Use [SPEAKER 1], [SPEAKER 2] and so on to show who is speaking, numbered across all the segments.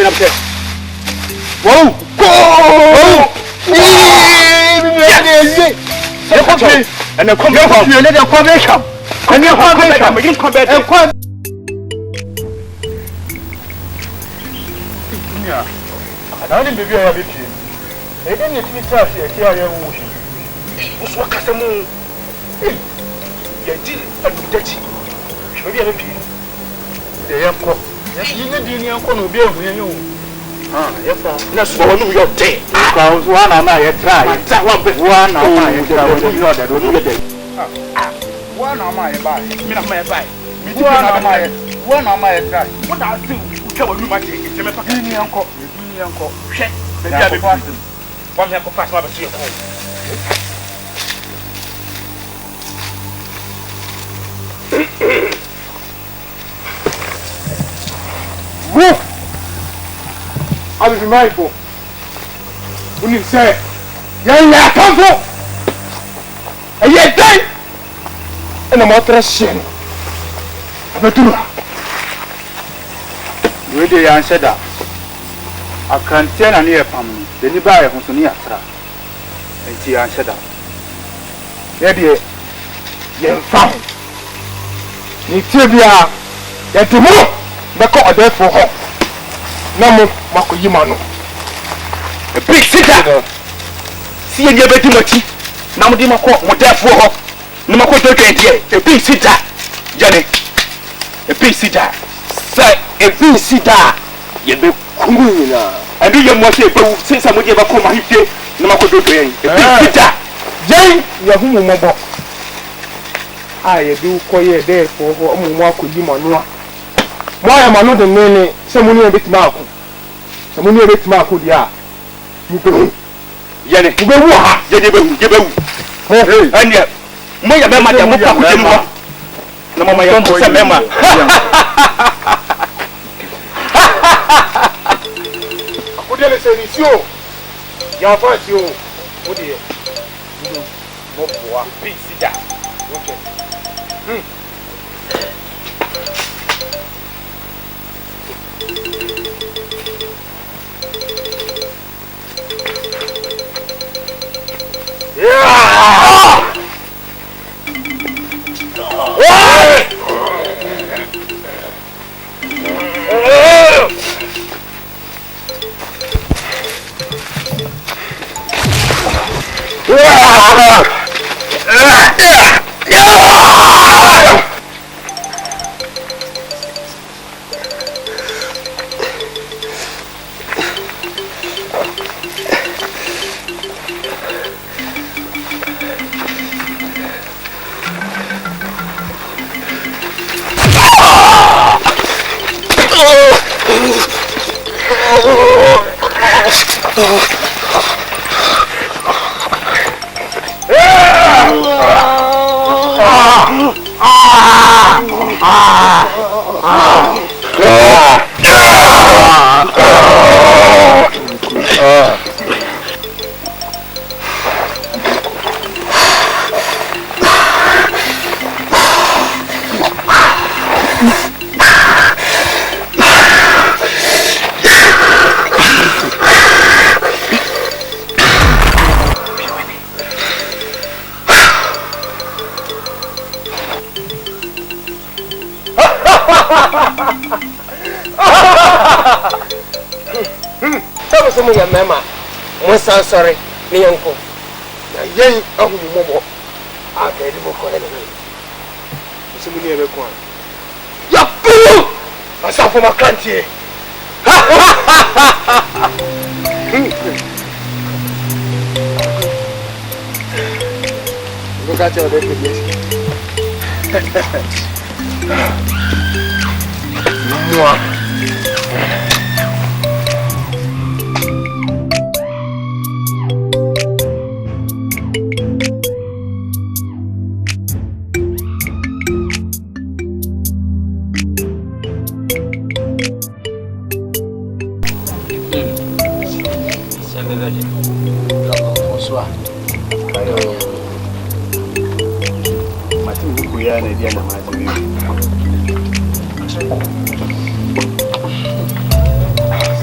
[SPEAKER 1] Napte. Wow! Go! And the come you let the combination. And you come back. I don't be very happy. I didn't need to tell you here. What's what Casamu? Get it and dirty. Show you a pin. The uncle. You didn't know be able to. Let's go to your day. Because one of my try. One of my one of my buy. Me not my buy. One of my try. What I do? Come on, my take. You make a uncle. Uncle. Check. One have to pass my see. Woof! I was mindful. When you say, "Yeah, come for," and yet then, and I'm out of shit. But you really answered that. I can't tell any family. Then you buy a house near Tra. And she answered that. Maybe you're found. Nitibia, that tomorrow, the court there for her. Namu makuyimano. A big sitter. See you better much. Namu di mako mo there for her. No mako do get here. A big sitter. Johnny. A big sitter. Say a big sitter. You be kumina. And do you must say some give a come here. No mako do get. A big sitter. Jay, you humu mobo. I do koye there for her. Mo makuyimano. Why am I not the name? Someone a bit mark. Someone a bit mark. Yeah. You go. Yanni, you go. And yet, my mamma, no, my uncle, Mamma. What did I say? It's you. Your voice, you. What do you? No, big cigar. Okay. Mama, most sorry, me uncle. Yen, Uncle Mobo. I can't even call it. Somebody ever come. Ya fool! I saw from my country. Look at your definition.
[SPEAKER 2] who ya na dia na ma ji.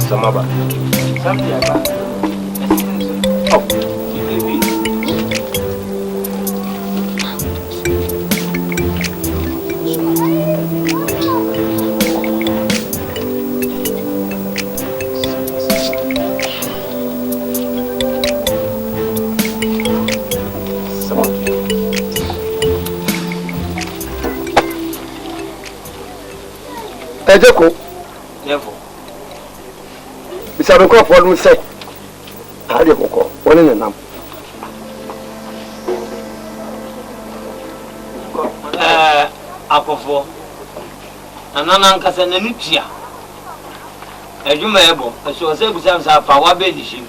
[SPEAKER 2] Samaba.
[SPEAKER 3] Samaba.
[SPEAKER 2] Oh.
[SPEAKER 1] Ejeko.
[SPEAKER 3] Never.
[SPEAKER 1] Bisa be ko for no say. Ade kokko. Woni ne nam.
[SPEAKER 3] Akofo. Anana nkasa na nutia. Ejuma ebo, so se busam sa fa wa be dishim.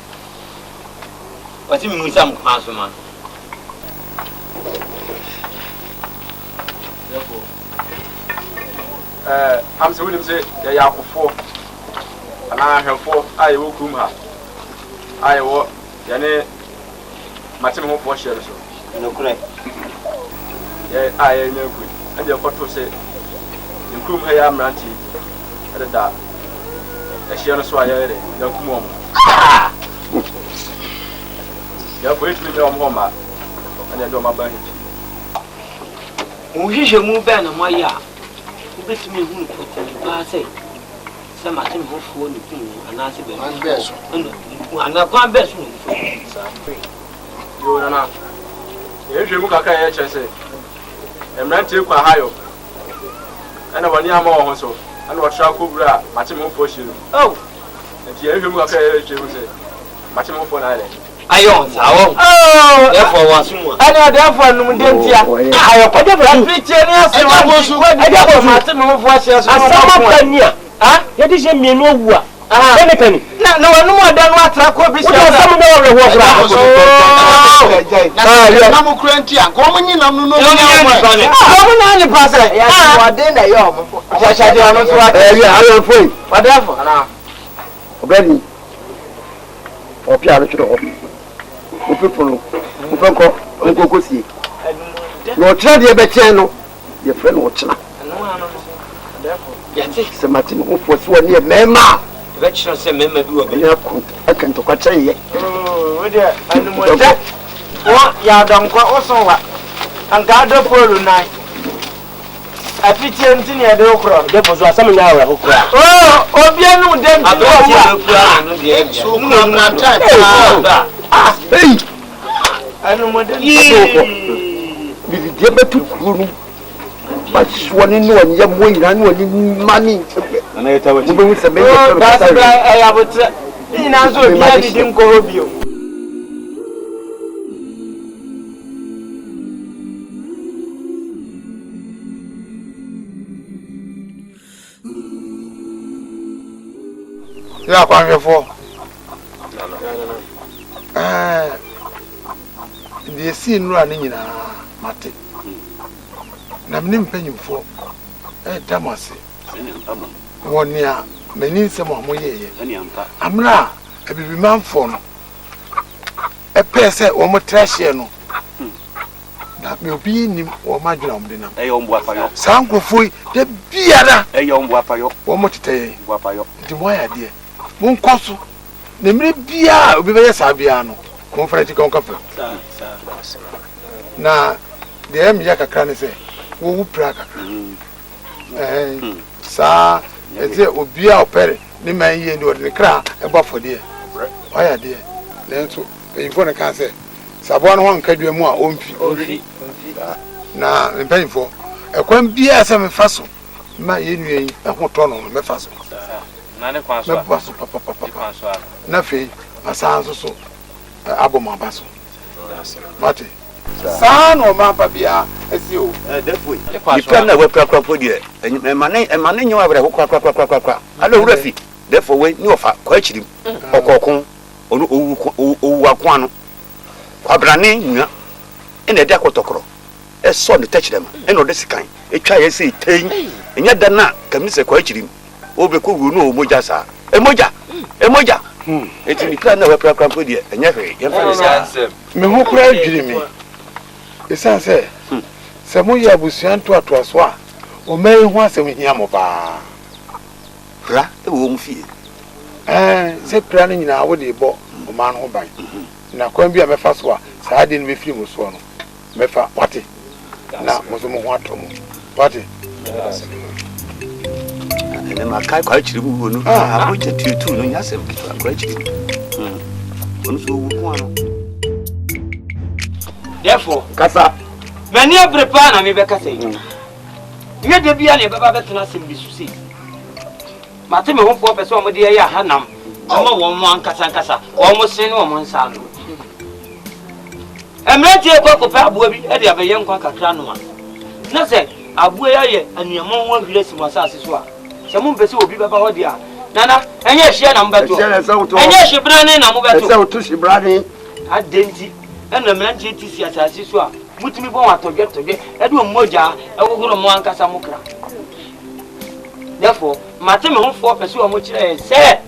[SPEAKER 3] Wati mi musam kwaso man.
[SPEAKER 2] I'm so willing to say, ya akofo. Ana ahwefo aye wo kum ha. Aye wo yane matem ho fo share so.
[SPEAKER 3] No kure.
[SPEAKER 2] Aye nyaku. Ade koto se nkum ha ya amranti. Ade da. Ya share so aye re, ya kum o. Ya fo etu me o mo ma. Ade do ma ba hin.
[SPEAKER 3] Mu hihye mu ba na mo ya. Betimi hu ko ba say sama tin ho fo ni kun ana se be man beso ana kwa beso
[SPEAKER 2] yo nana e hwe mu kaka ye chese emrante kwa hayo ana wani ama ho so ana watra ko bura matim ho fo shiru
[SPEAKER 3] oh
[SPEAKER 2] enti e hwe mu kaka ye hwe mu se matim ho fo na ale
[SPEAKER 3] ayo sawo oh therefore wasumu ana therefore num dentia ayo ko de bra preacher ni aso e de bo matim ho fo share so asama pania ah ye di je mienu owu a ene kani na wanu mo da no atra ko bi se asama na wo ho bra
[SPEAKER 4] na mo kurenti a ko mo nyi nam no no
[SPEAKER 3] mo na ni pa se ya wa de na yo mo cha de anu so wa
[SPEAKER 1] ayo foi.
[SPEAKER 3] whatever ana
[SPEAKER 1] Obeni. Opi ala chiro ho. Opepolo. Openko, onko sie. No tra de be chen no. Ye friend wo chena.
[SPEAKER 3] anu anu therefore yati
[SPEAKER 1] Se mati mo fo so ne mema.
[SPEAKER 3] lecture se mema bi wo be
[SPEAKER 1] Ya ku akan to kwache ye.
[SPEAKER 3] oh de anu mo da wo ya don kwa osonwa anka do polu nai afitie ntini e de okro de pozo asam nya wa okro oh obi anu de ntini wa anu de
[SPEAKER 4] so na na ta
[SPEAKER 1] Hey,
[SPEAKER 3] anu mo de
[SPEAKER 1] bibi de betu kuru. Ba swani no anya mo ina no ni mani.
[SPEAKER 2] ana yeta wati
[SPEAKER 1] Mo be se be
[SPEAKER 3] oh that's why I have to ina zo bia di dim ko hobio
[SPEAKER 4] ya kwa ngefo the scene ru ani nyina mate na mnim panyimfo damase woni a mani nsem amoyeye amra abibi manfo no pese wo mo trahye no na me obi nim wo madwuna mo dinam
[SPEAKER 2] ombo apayo
[SPEAKER 4] sankofo de biara
[SPEAKER 2] ombo apayo
[SPEAKER 4] wo mo teteye
[SPEAKER 2] ombo apayo
[SPEAKER 4] ndi mo ya de mo nkoso na mire bia obi be yesa bia no conference kon kafa na de em ya kakra ne se wo wu pra kakra sa eze obi a opere ni man ye ndi ordinary kra e ba fode o ya de lenso info ne kan se sabo no nka dua mu a omfi na mpanyfo ekwan bia se me faso ma ye nua yi ho to no me faso
[SPEAKER 2] na ne kwa so
[SPEAKER 4] papa na fe asanso so aboma baso mate sa no ma pa bia esi o
[SPEAKER 2] defo ipa na we pra podie emane nyi wa bre kwa ala wura fi defo we ni ofa kwa chirim okokon onu owu akwa no kwa brane nua ene de akotokro eso ne techrema ene ode sikan etwa ye se ten enya da na kamise kwa chirim obeko wu no omoja sa emoja eti ni plan na we pra podie enya hwe ye fa
[SPEAKER 4] me ho kura adwiri me esan se sɛ moyɛ abusua ntoatoa so a ɔmayi ho asɛm hia mo paa
[SPEAKER 2] pra ɛwɔ mu fie
[SPEAKER 4] sɛ pra no nyinaa wode bɔ ɔma no ho ban na kwan bi a mɛfa so a saa de no bɛfiri mu soɔ no mɛfa wate na mo so mo ho atɔ mo wate
[SPEAKER 2] ɛnɛ ma kai kwa kyiri mu no abogya tutu no nyasɛm kitwa kwa kyiri ono so wu ko ano
[SPEAKER 3] therefore
[SPEAKER 2] kasa
[SPEAKER 3] many a prepare na me be kasa yi ye de bia na baba betena sem bi susi mate me ho fo pese o mo de ya hanam o mo won mo ankasa o mo sin no mo nsa no emretie ko pa abuo bi e de abaye nkwa kakra no a na se abuo ya ye anuamon ho ahwire si mo asase so a se mo mpese obi baba ho de a nana enye hye na mo beto enye hye brane na mo beto
[SPEAKER 2] se o to hye brane
[SPEAKER 3] adenti ena mrantie ti si asase so a mutumi bon atodwe e do mmoja e wogoro mo ankasa mo kra therefore mate me ho fo pese o mo kire se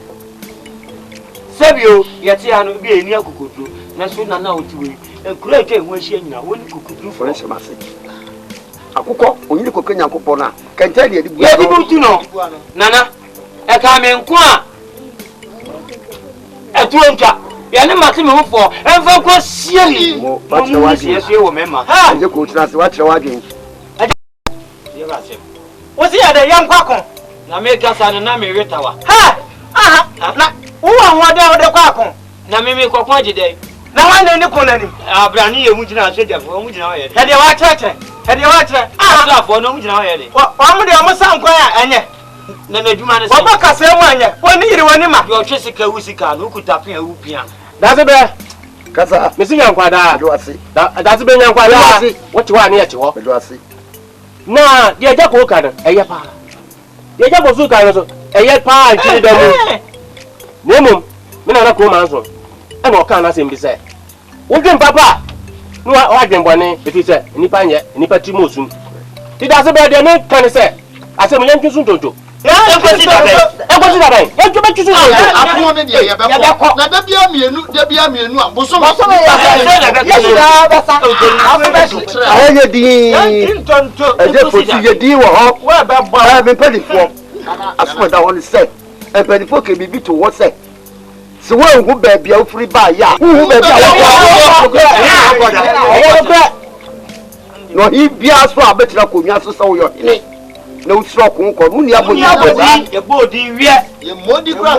[SPEAKER 3] sebio yete ha no bi eni akokoduro na so na otiwe enkura eke ho ahia nyina woni kokuduru
[SPEAKER 2] for se mase akukọ onyiri kokenya akupọ na kenta de adibu
[SPEAKER 3] ya dibu tu no nana e ka me nko a etuo nka ya ne mate me ho fo enfa ko sie ni
[SPEAKER 2] mo bache waje
[SPEAKER 3] yeso wo mema
[SPEAKER 2] ha je ko tira se wache waje
[SPEAKER 3] ye ba se wo si ya de ya nkwa kon na me gasa na me wetawa ha aha na wo anwade wo de kwa kon na me kokon agide na wan ni kon nani abrani ye mu gina asejafo mu gina wa ye de wa cheche de wa che asrafo no mu gina wa ye de o mu de o mu sankwa ya enye na meduma ne se wo ba kase mu anye woni yiri woni ma yo twe sika wusika no kutapia wupia daze be
[SPEAKER 2] kasa
[SPEAKER 3] mesi nyankwa da
[SPEAKER 2] do ase
[SPEAKER 3] daze be nyankwa da wote wa ne ye che ho
[SPEAKER 2] do ase
[SPEAKER 3] na de eja ko ka no eye pa de eja ko su ka no so eye pa ntiri da mu nemum me na ko man so e na o ka na se mbi se wo dwen papa no wa dwen bone efi se nipa nye nipa ti mosum ti daze be de ne kan se asem yen tun tonto enkosi da dai enjo be tun tonto
[SPEAKER 1] afo ne de ye be ko na da bia mienu a boso
[SPEAKER 3] ya
[SPEAKER 2] aye di
[SPEAKER 3] tonto
[SPEAKER 2] eje fosi ye di wo ho
[SPEAKER 3] wa be bo
[SPEAKER 2] me pedifo asoma da won se e pedifo ke bibi to wo se se wo hu ba bia ofuri ba ya hu ba bia no hi bia so abetira konwa so se wo yo hene na usro kun ko mu ni abodi
[SPEAKER 3] ye bodi wie
[SPEAKER 1] ye modi kra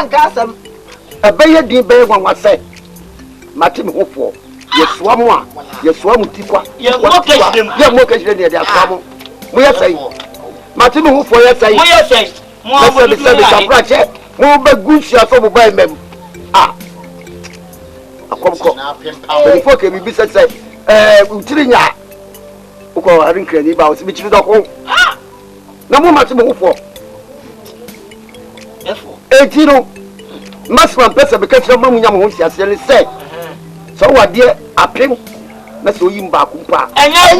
[SPEAKER 5] nkasam
[SPEAKER 2] abeye din be gwanwa se mate me hofo ye soa mu a ye soa mu tikwa
[SPEAKER 3] ye mo
[SPEAKER 2] keshire ne de aswa mu mu ye sai mate me hofo ye sai
[SPEAKER 3] mo ye sei mo
[SPEAKER 2] mo be se be saprache mo be gusia so bo ba mem akomko be fo ke bi se utiri nya uko arin kredi ba o se bi chiri doko na mo mate me hofo etiro masman pesa be kashira mamu nya mo ho siase ne se so wade apem na so yim ba kumpa
[SPEAKER 3] enya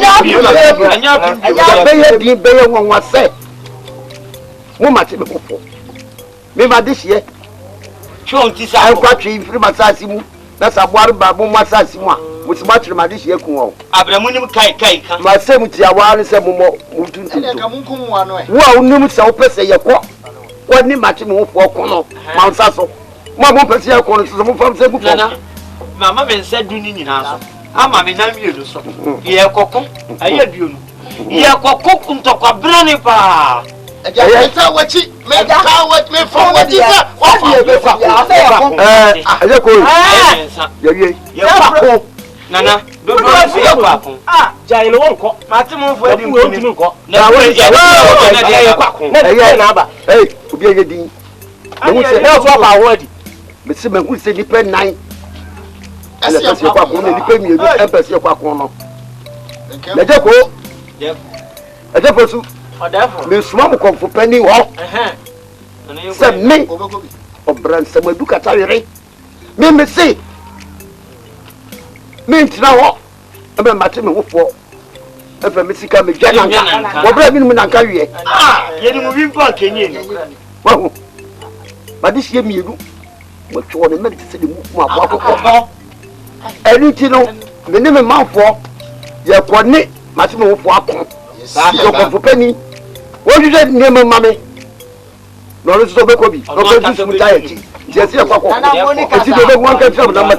[SPEAKER 2] be ye be ye wonwa se mo mate me hofo me ma de hie
[SPEAKER 3] chon ti sa
[SPEAKER 2] an kwatwe firi masasi mu na sabuar ba bo masasi mu a mo ti ma twere ma de hie kun o
[SPEAKER 3] abramu nim kai kan
[SPEAKER 2] ma se mu ti aware se mo tuntuntu
[SPEAKER 1] ne ka mun kun wa no e
[SPEAKER 2] wo a unim se wo pese ye ko woni mate me hofo ko no ma nsa so mo pese ye ko no so mo fam se gu
[SPEAKER 3] nana mama me nsa du ni nyina so ama me na mielu so ye kokko aye duonu ye kokko ntokwa brane pa
[SPEAKER 1] eja ta wachi me ta wachi me fo wachi sa wa fa be fa
[SPEAKER 2] aye ko ye
[SPEAKER 3] pa nana do ye pa ko jai no wonko mate mo fo edi nko na wo ye pa ko na aba
[SPEAKER 2] obi ye din
[SPEAKER 3] mo se na so pa wo di
[SPEAKER 2] me se me hu se ni pe 9 ele pese kwa ko ni pe mienu e pese kwa ko no le je ko e je fosu me suma mo konfo pani ho se me obran se mo duka tawere me se me ntina ho e be mate me hofo e fe me sika me gya nanka wo bra mi mu nanka wie
[SPEAKER 3] ye ni mu bi mpa kenye ni
[SPEAKER 2] wa hu ba di sie mienu mo two ne me se de mu abo akoko eni ti no me ne me manfo ye ko ne Matimo Wako. So, Penny, what you said, name mammy? No, it's so baby. No, it's so tired. Yes, yes, Papa. It's the one can tell them.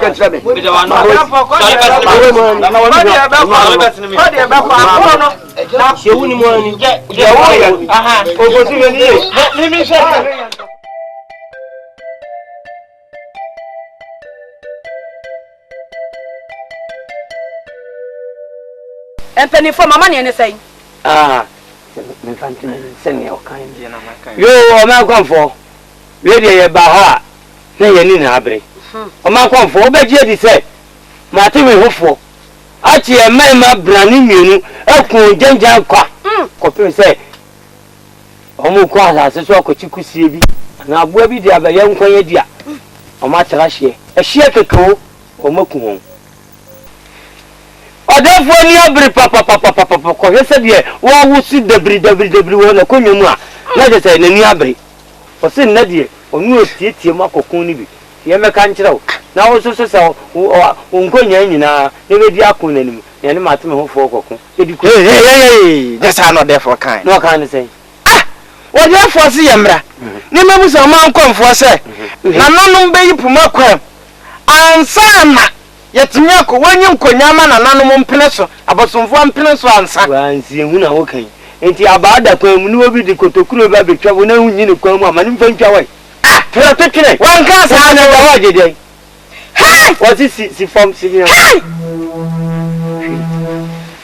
[SPEAKER 5] And penny for my money and say,
[SPEAKER 3] ah, send me all kind. You are not come for. Ready about her. Say you need habre. O ma come for obeje di say. Ma ti we hofo. Achi e ma brani mienu ekun jenja kwa. Ko pe say. Omo ko asase so ko chikusie bi. Na aboa bi di abaye nkwanye dia. O ma tra hye. E hye keko o makun. Odefo ni abri papa ko hese de wo wusi debri wo na konwemu a na je say na ni abri o se na de onu otietie makokun ni bi ye meka nkyerɛw na wo so so onkonya nyina ne bedi akon nanim ye ne mateme hofo kokon ediku
[SPEAKER 1] hey just how not there for kind
[SPEAKER 3] no kan say
[SPEAKER 1] ah wo dey for se yemra ne mabu so man konfo se na nonom beyi puma kwam ansana yetimya ko wonyi nkonya ma na nanom mpene so abosomfo mpene so ansa
[SPEAKER 3] wansi ehu na wo kan enti abada kwam mu ni obi di kotokuro ba betwa wo na hunyi ne kwam ama ne mfa ntwa wai ah tira tekine
[SPEAKER 1] wan ka sa na
[SPEAKER 3] wa waje dey
[SPEAKER 5] hey
[SPEAKER 3] what is si form si
[SPEAKER 5] hey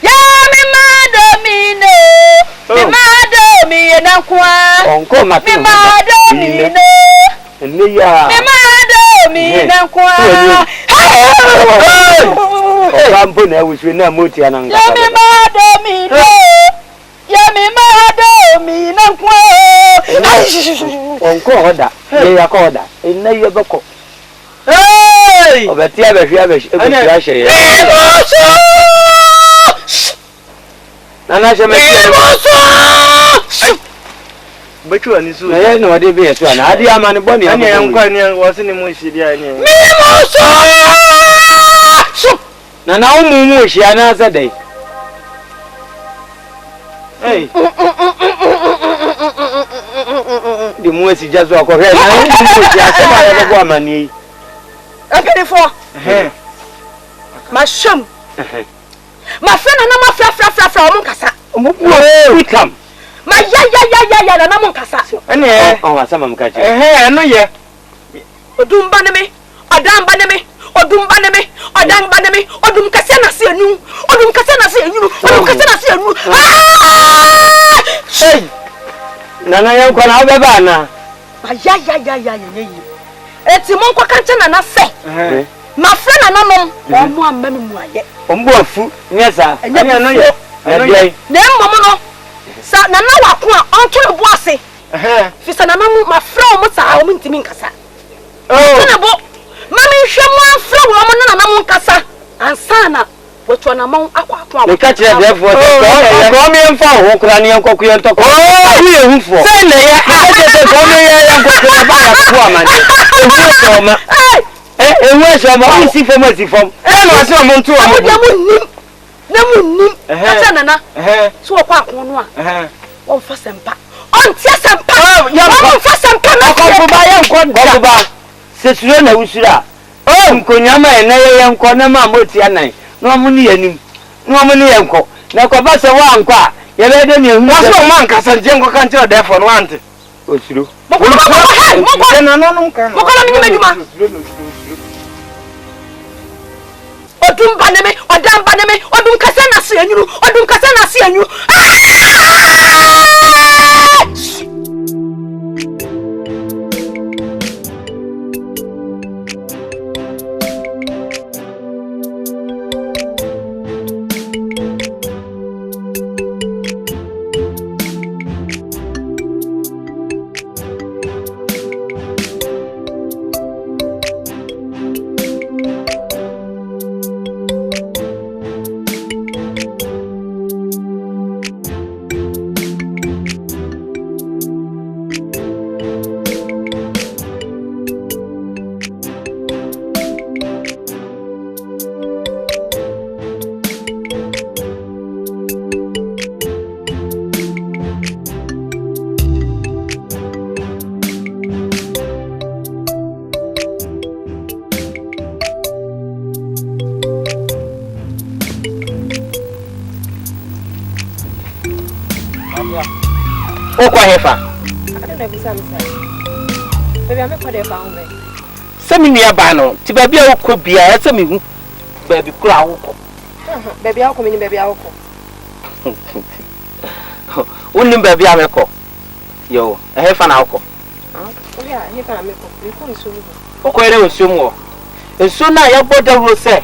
[SPEAKER 5] ya mi madomino mi madomi na kwa
[SPEAKER 3] onko mate
[SPEAKER 5] mi madomino
[SPEAKER 3] enne ya
[SPEAKER 5] mi madomi na kwa
[SPEAKER 3] o kampo na wusu na moti ananga
[SPEAKER 5] ya mi madomino ya mi madomi na kwa
[SPEAKER 3] onko hoda ye ya ko hoda enne ya beko
[SPEAKER 1] hey
[SPEAKER 3] obeti abehwe ebehwe hye nana je meti
[SPEAKER 1] betu ani so
[SPEAKER 3] na ye no de be yeso na ade amane boni
[SPEAKER 1] ani yankwa ni wo se ni mu hidi ani
[SPEAKER 3] nana umumu hye ana za dai
[SPEAKER 1] hey
[SPEAKER 3] di mu esi jazo akohwe na umumu hye asema ya bego amani
[SPEAKER 5] okay for ma sham ma fena na ma fra o mun kasa
[SPEAKER 3] we come
[SPEAKER 5] ma ya na mun kasa
[SPEAKER 1] ene
[SPEAKER 3] o asama mkache
[SPEAKER 1] no ye
[SPEAKER 5] odum ba ne me odam ba ne me odum ba ne me odam ba ne me odum kasa na se anu odum kasa na se anu odum kasa na se anu
[SPEAKER 3] hey nana yan kwa na beba na
[SPEAKER 5] ma ya ye eti mon kwa kanche na se ma fena na mom o mu amma mi mu aye
[SPEAKER 3] ombu afu nyesa
[SPEAKER 1] ani no ye
[SPEAKER 5] na mmom no sa na na wako a ontoro bu ase fi sa na mamu ma fra o mu sa o mu ntimi nkasa na bo mami hwe mu afra wo mu na mu nkasa ansana wocho na mamu akwa
[SPEAKER 3] le ka kire defo ko mi mfa ho kura ni enkoku ye ntoko wi ehufo
[SPEAKER 1] se na ye
[SPEAKER 3] a ko mi ye enkoku na ba ya ko amane ehu so ma ehu so ma o si fom
[SPEAKER 1] no se o mu ntu o mu
[SPEAKER 5] na munnim ata nana so kwa akon no a won fa sempa on tia sempa won fa sempa na
[SPEAKER 3] ko ba ye nko ba se suro na usura nkonyama e na ye nko na ma moti anan no mu ni yanim no mu ni yenko na ko ba se wa nko a ye be de ni ehu
[SPEAKER 1] na so man kasa je nko kan tire defo no ante
[SPEAKER 3] osuro
[SPEAKER 5] mo ko
[SPEAKER 1] na no kan
[SPEAKER 5] mo ko na mi meduma odum baneme odam baneme odum kasa na se anyuru odum kasa na se anyuru
[SPEAKER 3] Oko hefa.
[SPEAKER 5] I don't know if some say. Baby, I'm for the family.
[SPEAKER 3] Semi nua ba no, ti ba bia wokọ bia, ese me hu. Baby kura wokọ.
[SPEAKER 5] Baby, I come in baby, I wokọ.
[SPEAKER 3] Unim baby amekọ. Yo, hefa na wokọ.
[SPEAKER 5] Yeah, hefa na mekọ. We come so mu.
[SPEAKER 3] Oko ere nsuom wo. Nsuo na ya boda ro se.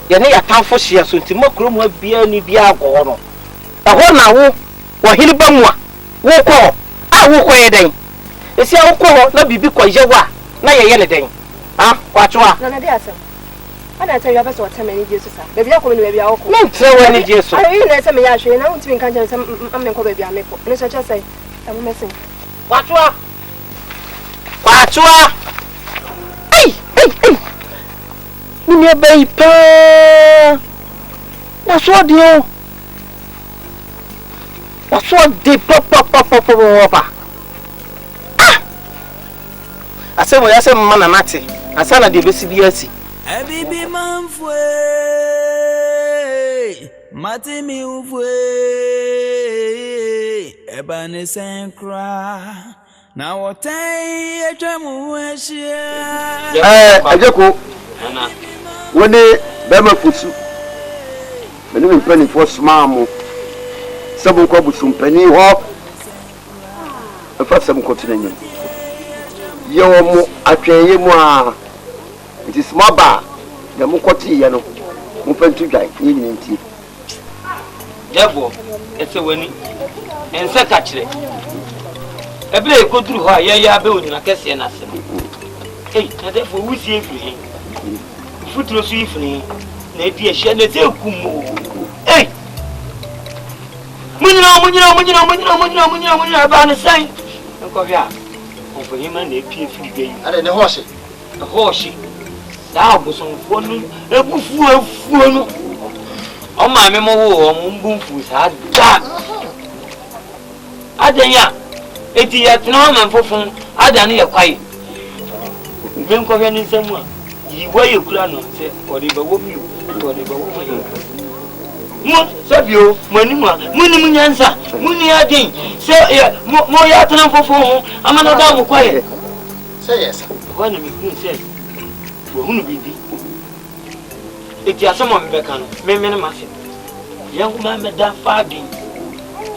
[SPEAKER 3] Ye ne ya tamfo hye so nti makrom ha bia ni bia agọ no. Eho na wo hiri ba mu a. Wokọ. A wokọ ye den. Esi a wokọ na bibi kọ yewa na ye ne den. Ah, kwatwa.
[SPEAKER 5] Na dey asem. Ana tell you person what time any Jesus sir. Baby akọ me baby akọ.
[SPEAKER 3] Me ntre wa ni Jesus.
[SPEAKER 5] Ayi na say me ya hwe na untimi kan jam say am me ko baby ameko. Ne so cha say. Am me say.
[SPEAKER 3] Kwatwa. Kwatwa. Ei. Ni be pa. Waso de o. Waso de papa. Asemo ya se mama na nate. Asana de besi bi asi.
[SPEAKER 6] Ebibi manfwe mati mi ufwe ebane senkra na wotai etwamu ehia
[SPEAKER 2] ajeko woni be mafusu meni mpani fo smaamu sabu ko busumpani ho afasam ko tinanyo yo mu atwenye mu a it is small bar the mukoti ye no mu pentu dwan ye nyinti
[SPEAKER 3] debo ese wani ense ka kire ebe e koduru ho ye ya be onina kese na se na debo wusi efiri futuro su ifiri na edi ehia na ze kumu munyina ba ne sai nko bia onfo hima na epie firi gei
[SPEAKER 1] ade ne hoshi
[SPEAKER 3] da bosonfo no ebufu no o ma me mo wo o mbumfu sa da adenya eti ya tena ma mfofun adane ye kwai ben ko ni nsemu a yiwa ye kura no se ori ba wo mi mo sabio mani ma muni munyansa muni adin se mo ya tena mfofun amana da mo kwai
[SPEAKER 1] say yes
[SPEAKER 3] wani mi kun se wo hunu bibi eti asemo mbeka no memene mafe yangu ma meda fadi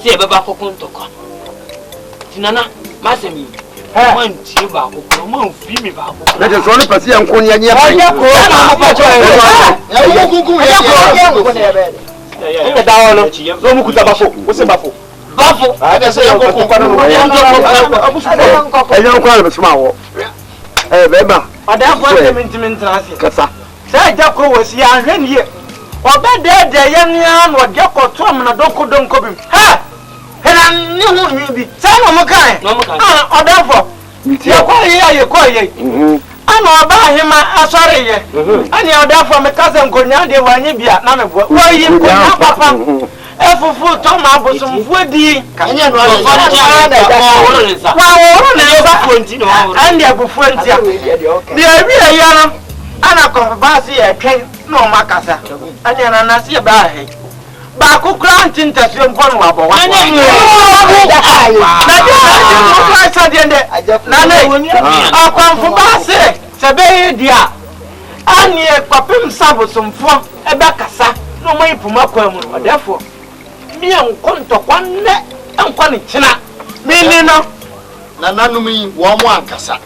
[SPEAKER 3] se baba kokon toko tinana masemi man ti ba kokon man fi mi ba kokon
[SPEAKER 2] na je so ni pasi yanko nya nya
[SPEAKER 3] ya ko na ma cho
[SPEAKER 1] ya kuku
[SPEAKER 3] ya da wono so mu kuta bafo wo se bafo
[SPEAKER 1] ade say yanko kuku no
[SPEAKER 2] yanko ala besuma wo beba
[SPEAKER 3] ada ko mintimintira se
[SPEAKER 2] kasa
[SPEAKER 3] sai jako wasi ya hwenie obede yenia no de ko to amna donko bim ha hena ni hu nwi bi sai no mo kan odafo ya ko ye ana oba hima asore ye ani odafo me kase nkonya de wanye bia na me bo wo yi nkonya papa efufu to ma bosumfu di
[SPEAKER 1] kanya no
[SPEAKER 3] wa ande abufuanti a de abi ya no ana ko ba se e twen no makasa ani na na se ba he ba ku grant interview mpon wa bo wa na akwanfo ba se be dia ani e papem sabosomfo e be kasa no mo ipuma kwa mu therefore mi enkonto kwanne enkwane kina mi no
[SPEAKER 1] na nanum yi wo mo ankasa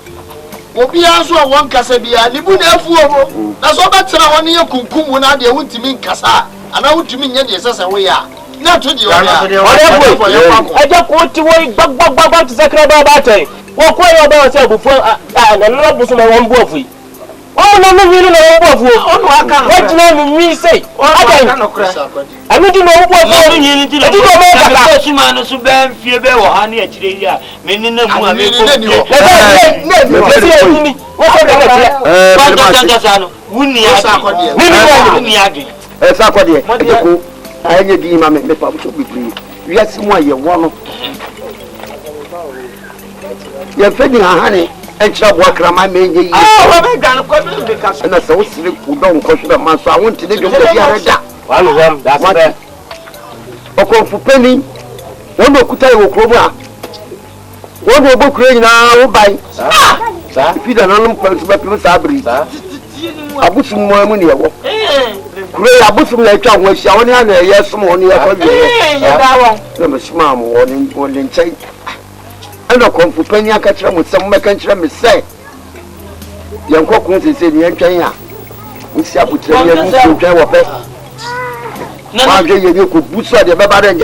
[SPEAKER 1] obi anso a won kasa bia ni bu na afuo mo na so betera ho ne yakunkum na de wuntimi nkasa ana wuntimi nya de sese wo ya na to di wo ya
[SPEAKER 3] aja ko ti wo gbagbagba to zakra ba tai wo ko yo ba se bufu na no bufu ma won buafu o no no wi no won buafu o no aka no wo jina mi wi sei aja ami di no buafu no yin ni di no ka su ma no su ben fie be wo ha ne akire ya me ni na mu a me ko ne wo ko da ka no wuni ya di
[SPEAKER 2] sa ko de ko aye di ma me pa so bibiri wi asi mu aye wo no ya fedi ha ne entra bo akrama me nye yi
[SPEAKER 3] wa be gan ko be ka so
[SPEAKER 2] na so sire ku don ko so ma so awon tine dum de ya reda
[SPEAKER 3] walu wam that's bad
[SPEAKER 2] oko fu peni won do kutai wo krobo a What do you book now? Buy. If you don't know, but Sabri. I put some more money. Great, I put some like I was showing on a yes, money. I'm small warning say. I don't come for penny. I catch them with some mechanic say. Young cock wants to say the Kenya. We see up with the Now you could boost the Babaran.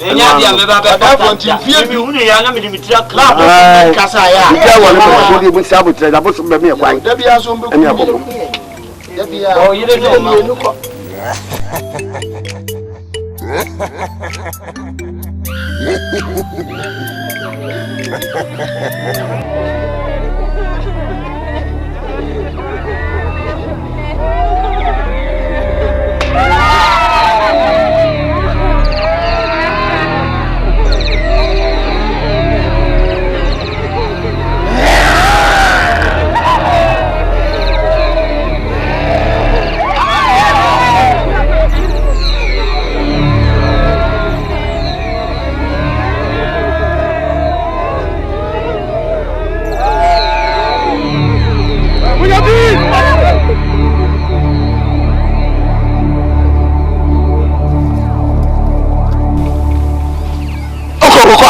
[SPEAKER 3] Enya dia me ba ba fonti fie mi hunu ya na me dimitria club kasa ya
[SPEAKER 2] ya wale ko di sabu tre da bo so be me kwai
[SPEAKER 4] da bia so mbe
[SPEAKER 2] enya ko
[SPEAKER 3] da bia o yire no ma nu ko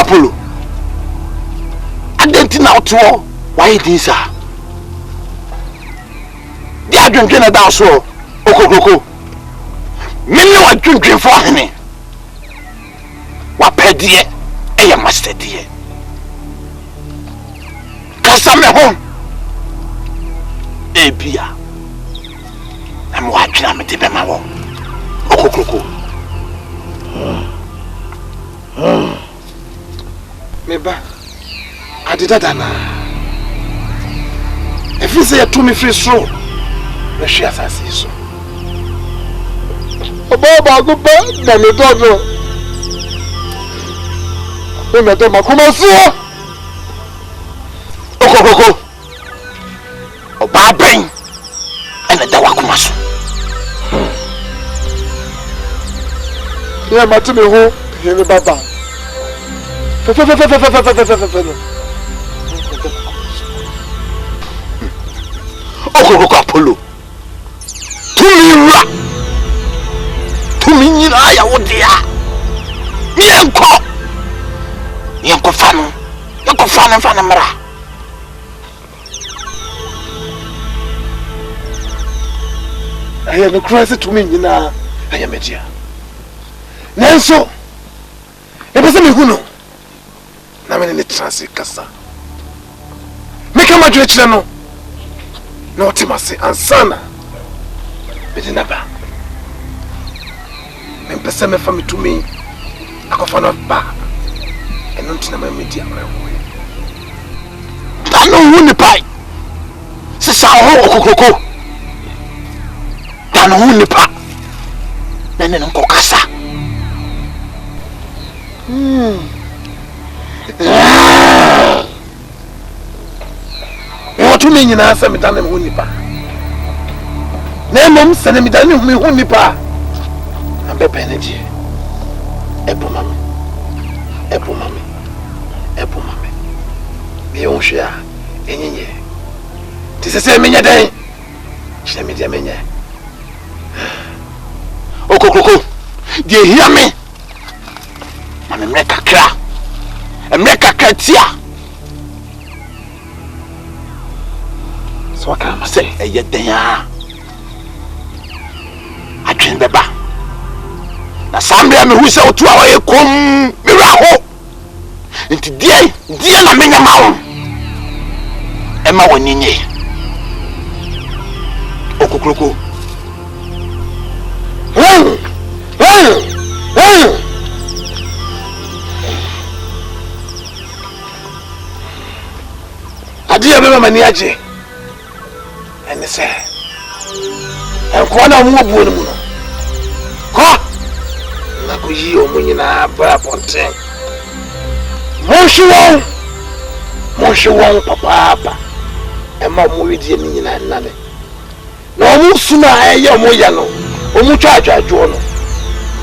[SPEAKER 1] Apollo. Adentina oto why this ah? Di adwendwe na da so okokoko. Minne wa dwendwe fo hene. Wa pedie eye master die. Kasa me ho. Ebia. Am wa dwena me de be ma wo. Okokoko.
[SPEAKER 4] Meba adidadana if you say to me free so na share asase so baba go ba na me dodo me do makoma so
[SPEAKER 1] okokoko oba ben ena da wakoma so
[SPEAKER 4] ya mati me ho ye baba
[SPEAKER 1] Okokoko Apollo. Tumira. Tuminyira ya wodia. Yenko fanu. Yenko fanu mara.
[SPEAKER 4] Aya no crazy tuminyina aya media. Nenso. Ebese me hunu. Na me ne transi kasa. Me kama dwe kire no. Na otimase ansana. Bidi ba. Me pese me fa metumi. Akofa no ba. Eno ntina me media rewo.
[SPEAKER 1] Tano huni pai. Sisa ho okokoko. Tano huni pa. Nene nko kasa.
[SPEAKER 4] What you mean you answer me done him nipa? Name send me done me nipa. I'm be energy. Epo mami. Me on share enyenye. Ti se me nya den. Chile me dia me nya.
[SPEAKER 1] Okokoko. Die hear me. Mami mreka tia. So can I say eye den a. Adwen beba. Na sambia me hu se otu a waye kom me ra ho. Nti die na menya mawo. Ema woninye. Okokoko. Adia beba mani aje.
[SPEAKER 4] ɛne sɛ ɛnkɔɔ na ɔmo abuo no mu no kɔ na kɔyi ɔmo nyinaa bra pɔnten monhwe wɔn papaapa ɛma ɔmo wedie ne nyinaa nnane na ɔmo sum a ɛyɛ ɔmo yɛ no ɔmo twa adwadwoɔ no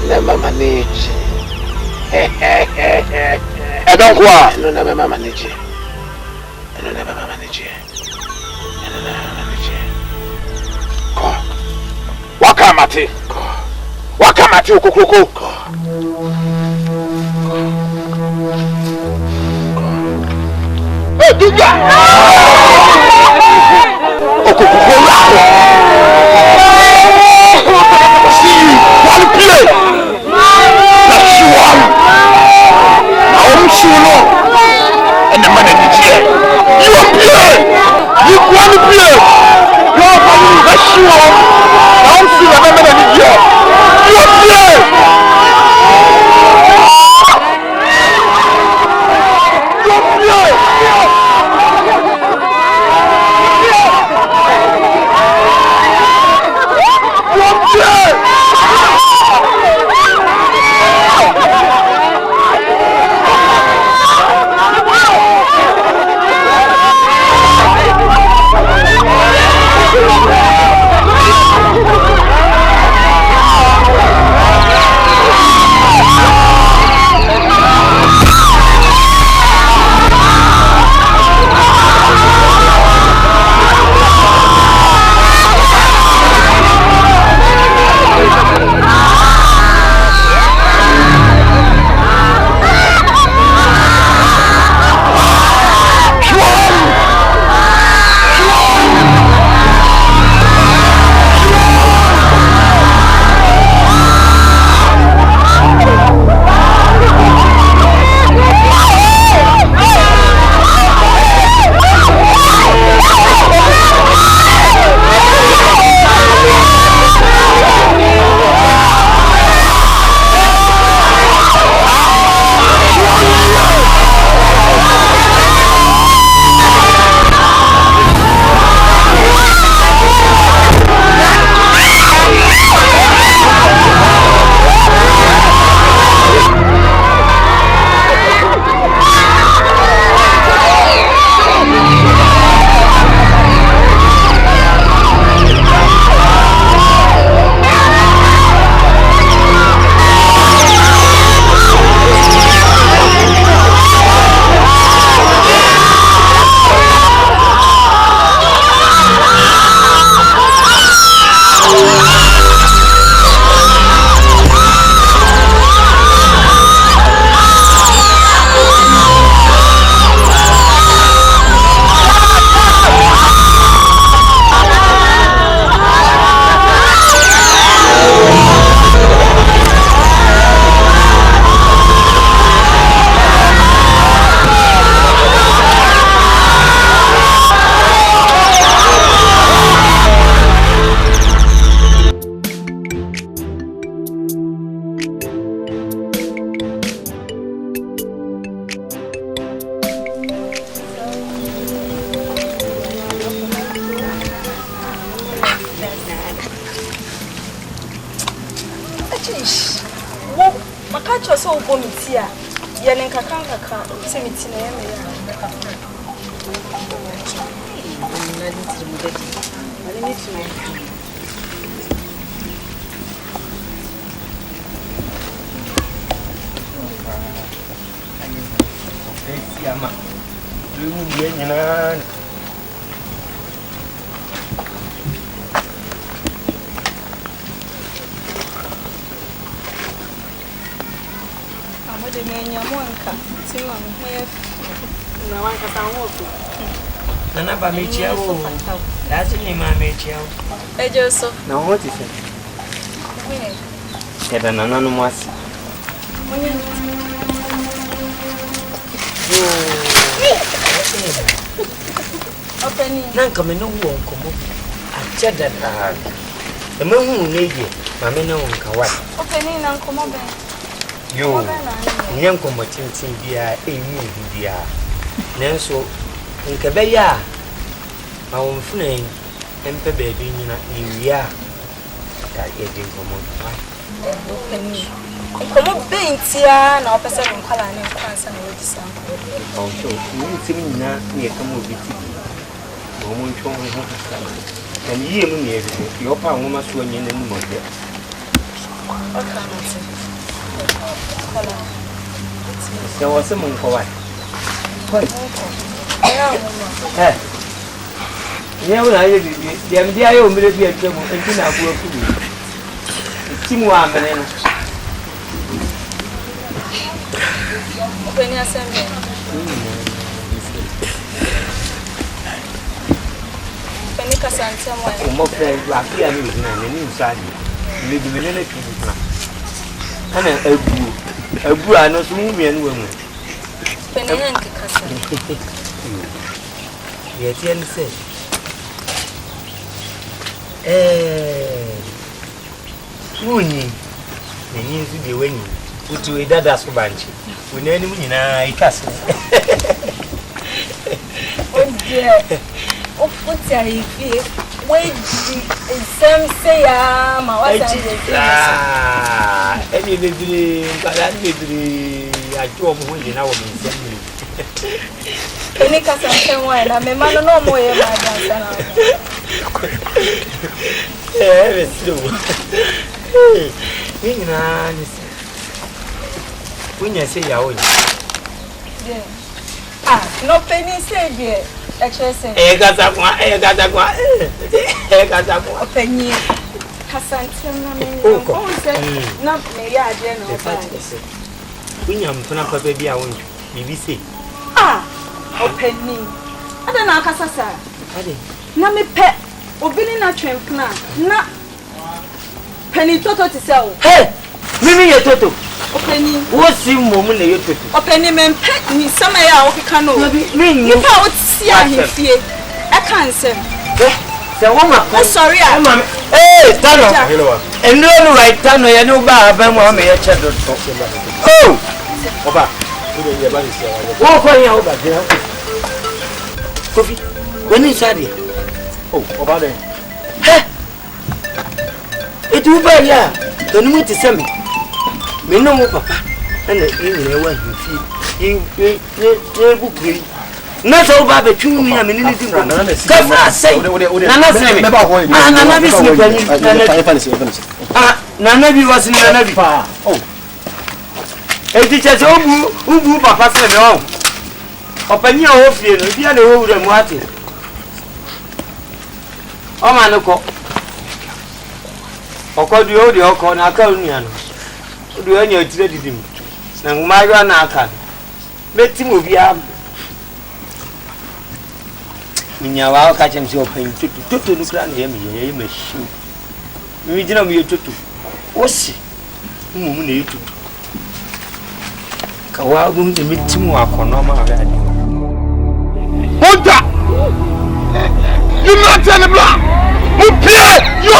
[SPEAKER 4] na mama ne gye
[SPEAKER 1] ɛdɔnko a
[SPEAKER 4] ɛno na mama ne gye kɔ
[SPEAKER 1] waka mate okokroko Duga! Okokroko see one play that's one now I'm sure and the man in the chair you are play you want to play you're probably that's sure now I'm sure the man in the chair you are play
[SPEAKER 3] Now what is it? Get an anonymous. Nan come no one come up. I said that the man who need you, Mamma no one can watch. Opening and come up. You, young combatant, dear, a new dear. Nanso, in Cabella, our friend. Empe baby ni ya. Da edin komo.
[SPEAKER 5] Komo bentia na opesa nkwala ne nkwansa na wodi Sankofa.
[SPEAKER 3] Oh so ni timi na ne kama obiti. Mo mo ntwo ho ho kala. And ye mu ne ebe. Yo pa ho ma so anya na mu mo de.
[SPEAKER 5] Okanati. Kala.
[SPEAKER 3] Ya wase mo nkwa. Koi. Yeah, when I did the idea of military and Tina Guru. Timu Amen.
[SPEAKER 5] Open your assembly. Penika Santa, my
[SPEAKER 3] more friends, Rakia, and inside you. Live in a people. And a boo, I know some women.
[SPEAKER 5] Penika.
[SPEAKER 3] Yet, Yen said. Wuni, the news to be winning. Put to a dada's banch. When any woman I castle.
[SPEAKER 5] Oh dear. Oh, what's your fear? Wait, some say, my wife.
[SPEAKER 3] Any little, I drove winning our assembly.
[SPEAKER 5] Penika Santa, and I'm a man no more.
[SPEAKER 3] It's true. When you say your own,
[SPEAKER 5] no penny say, dear. Actually, say,
[SPEAKER 3] I got a
[SPEAKER 5] penny. Hassan, not me, I didn't.
[SPEAKER 3] When you're going to baby, I want BBC.
[SPEAKER 5] Penny. I don't know, Cassasa. Na me pet. Obini na twempna na penny toto ti sell.
[SPEAKER 3] Hey, mimi ye toto.
[SPEAKER 5] Penny.
[SPEAKER 3] Wo si momu na ye toto.
[SPEAKER 5] Penny men pet ni sama ya okeka no.
[SPEAKER 3] Me
[SPEAKER 5] Ifa o ti si ahefie. I can't say.
[SPEAKER 3] Se wo ma.
[SPEAKER 5] Sorry.
[SPEAKER 3] Tano. Eno no right tano ye no ba ba mo me ye che toto. Oh. Oba. Wo ko ya oba de. Kofi. When inside here. Oh, about it. It will be here. Don't want to send me. Me no more, Papa. And you want you feel you book me. Not all about the 2 million minutes. Come on, say, Nana was in another far. Oh, a teacher's who Papa said, no. Open your own field, if you are the old and what it. Oh, man, look. Oko di odi oko na aka uniano. Odi onye otire didim. Na ngumayo na aka. Metim obi am. Minyawa ka chem si open tutu no kra na ye machine. Mi gina mi tutu. Osi. Mumu na tutu. Ka wa gum de metim akono ma ga adi.
[SPEAKER 1] Honda! You not tell the block! You play! You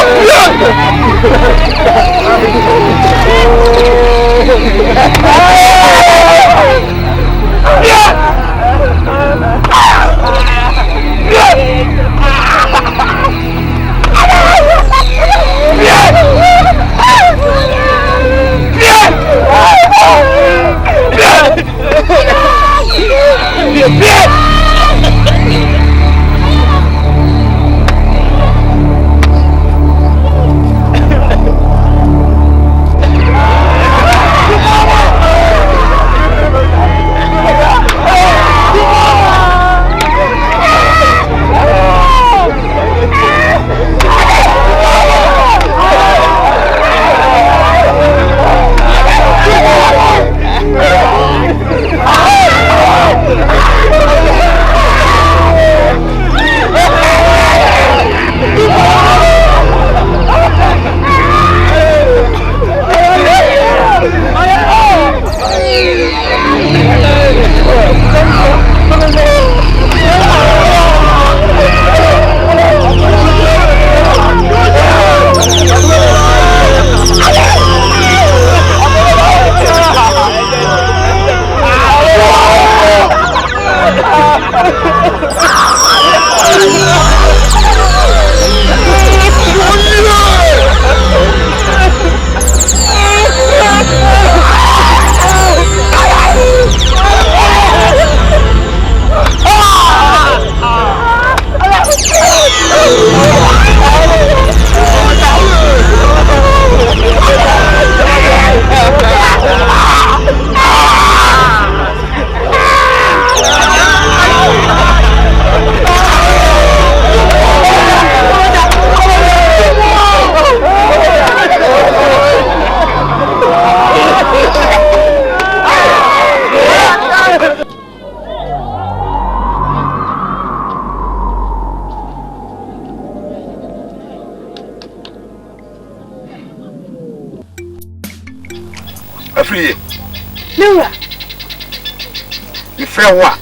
[SPEAKER 4] Ifrewa,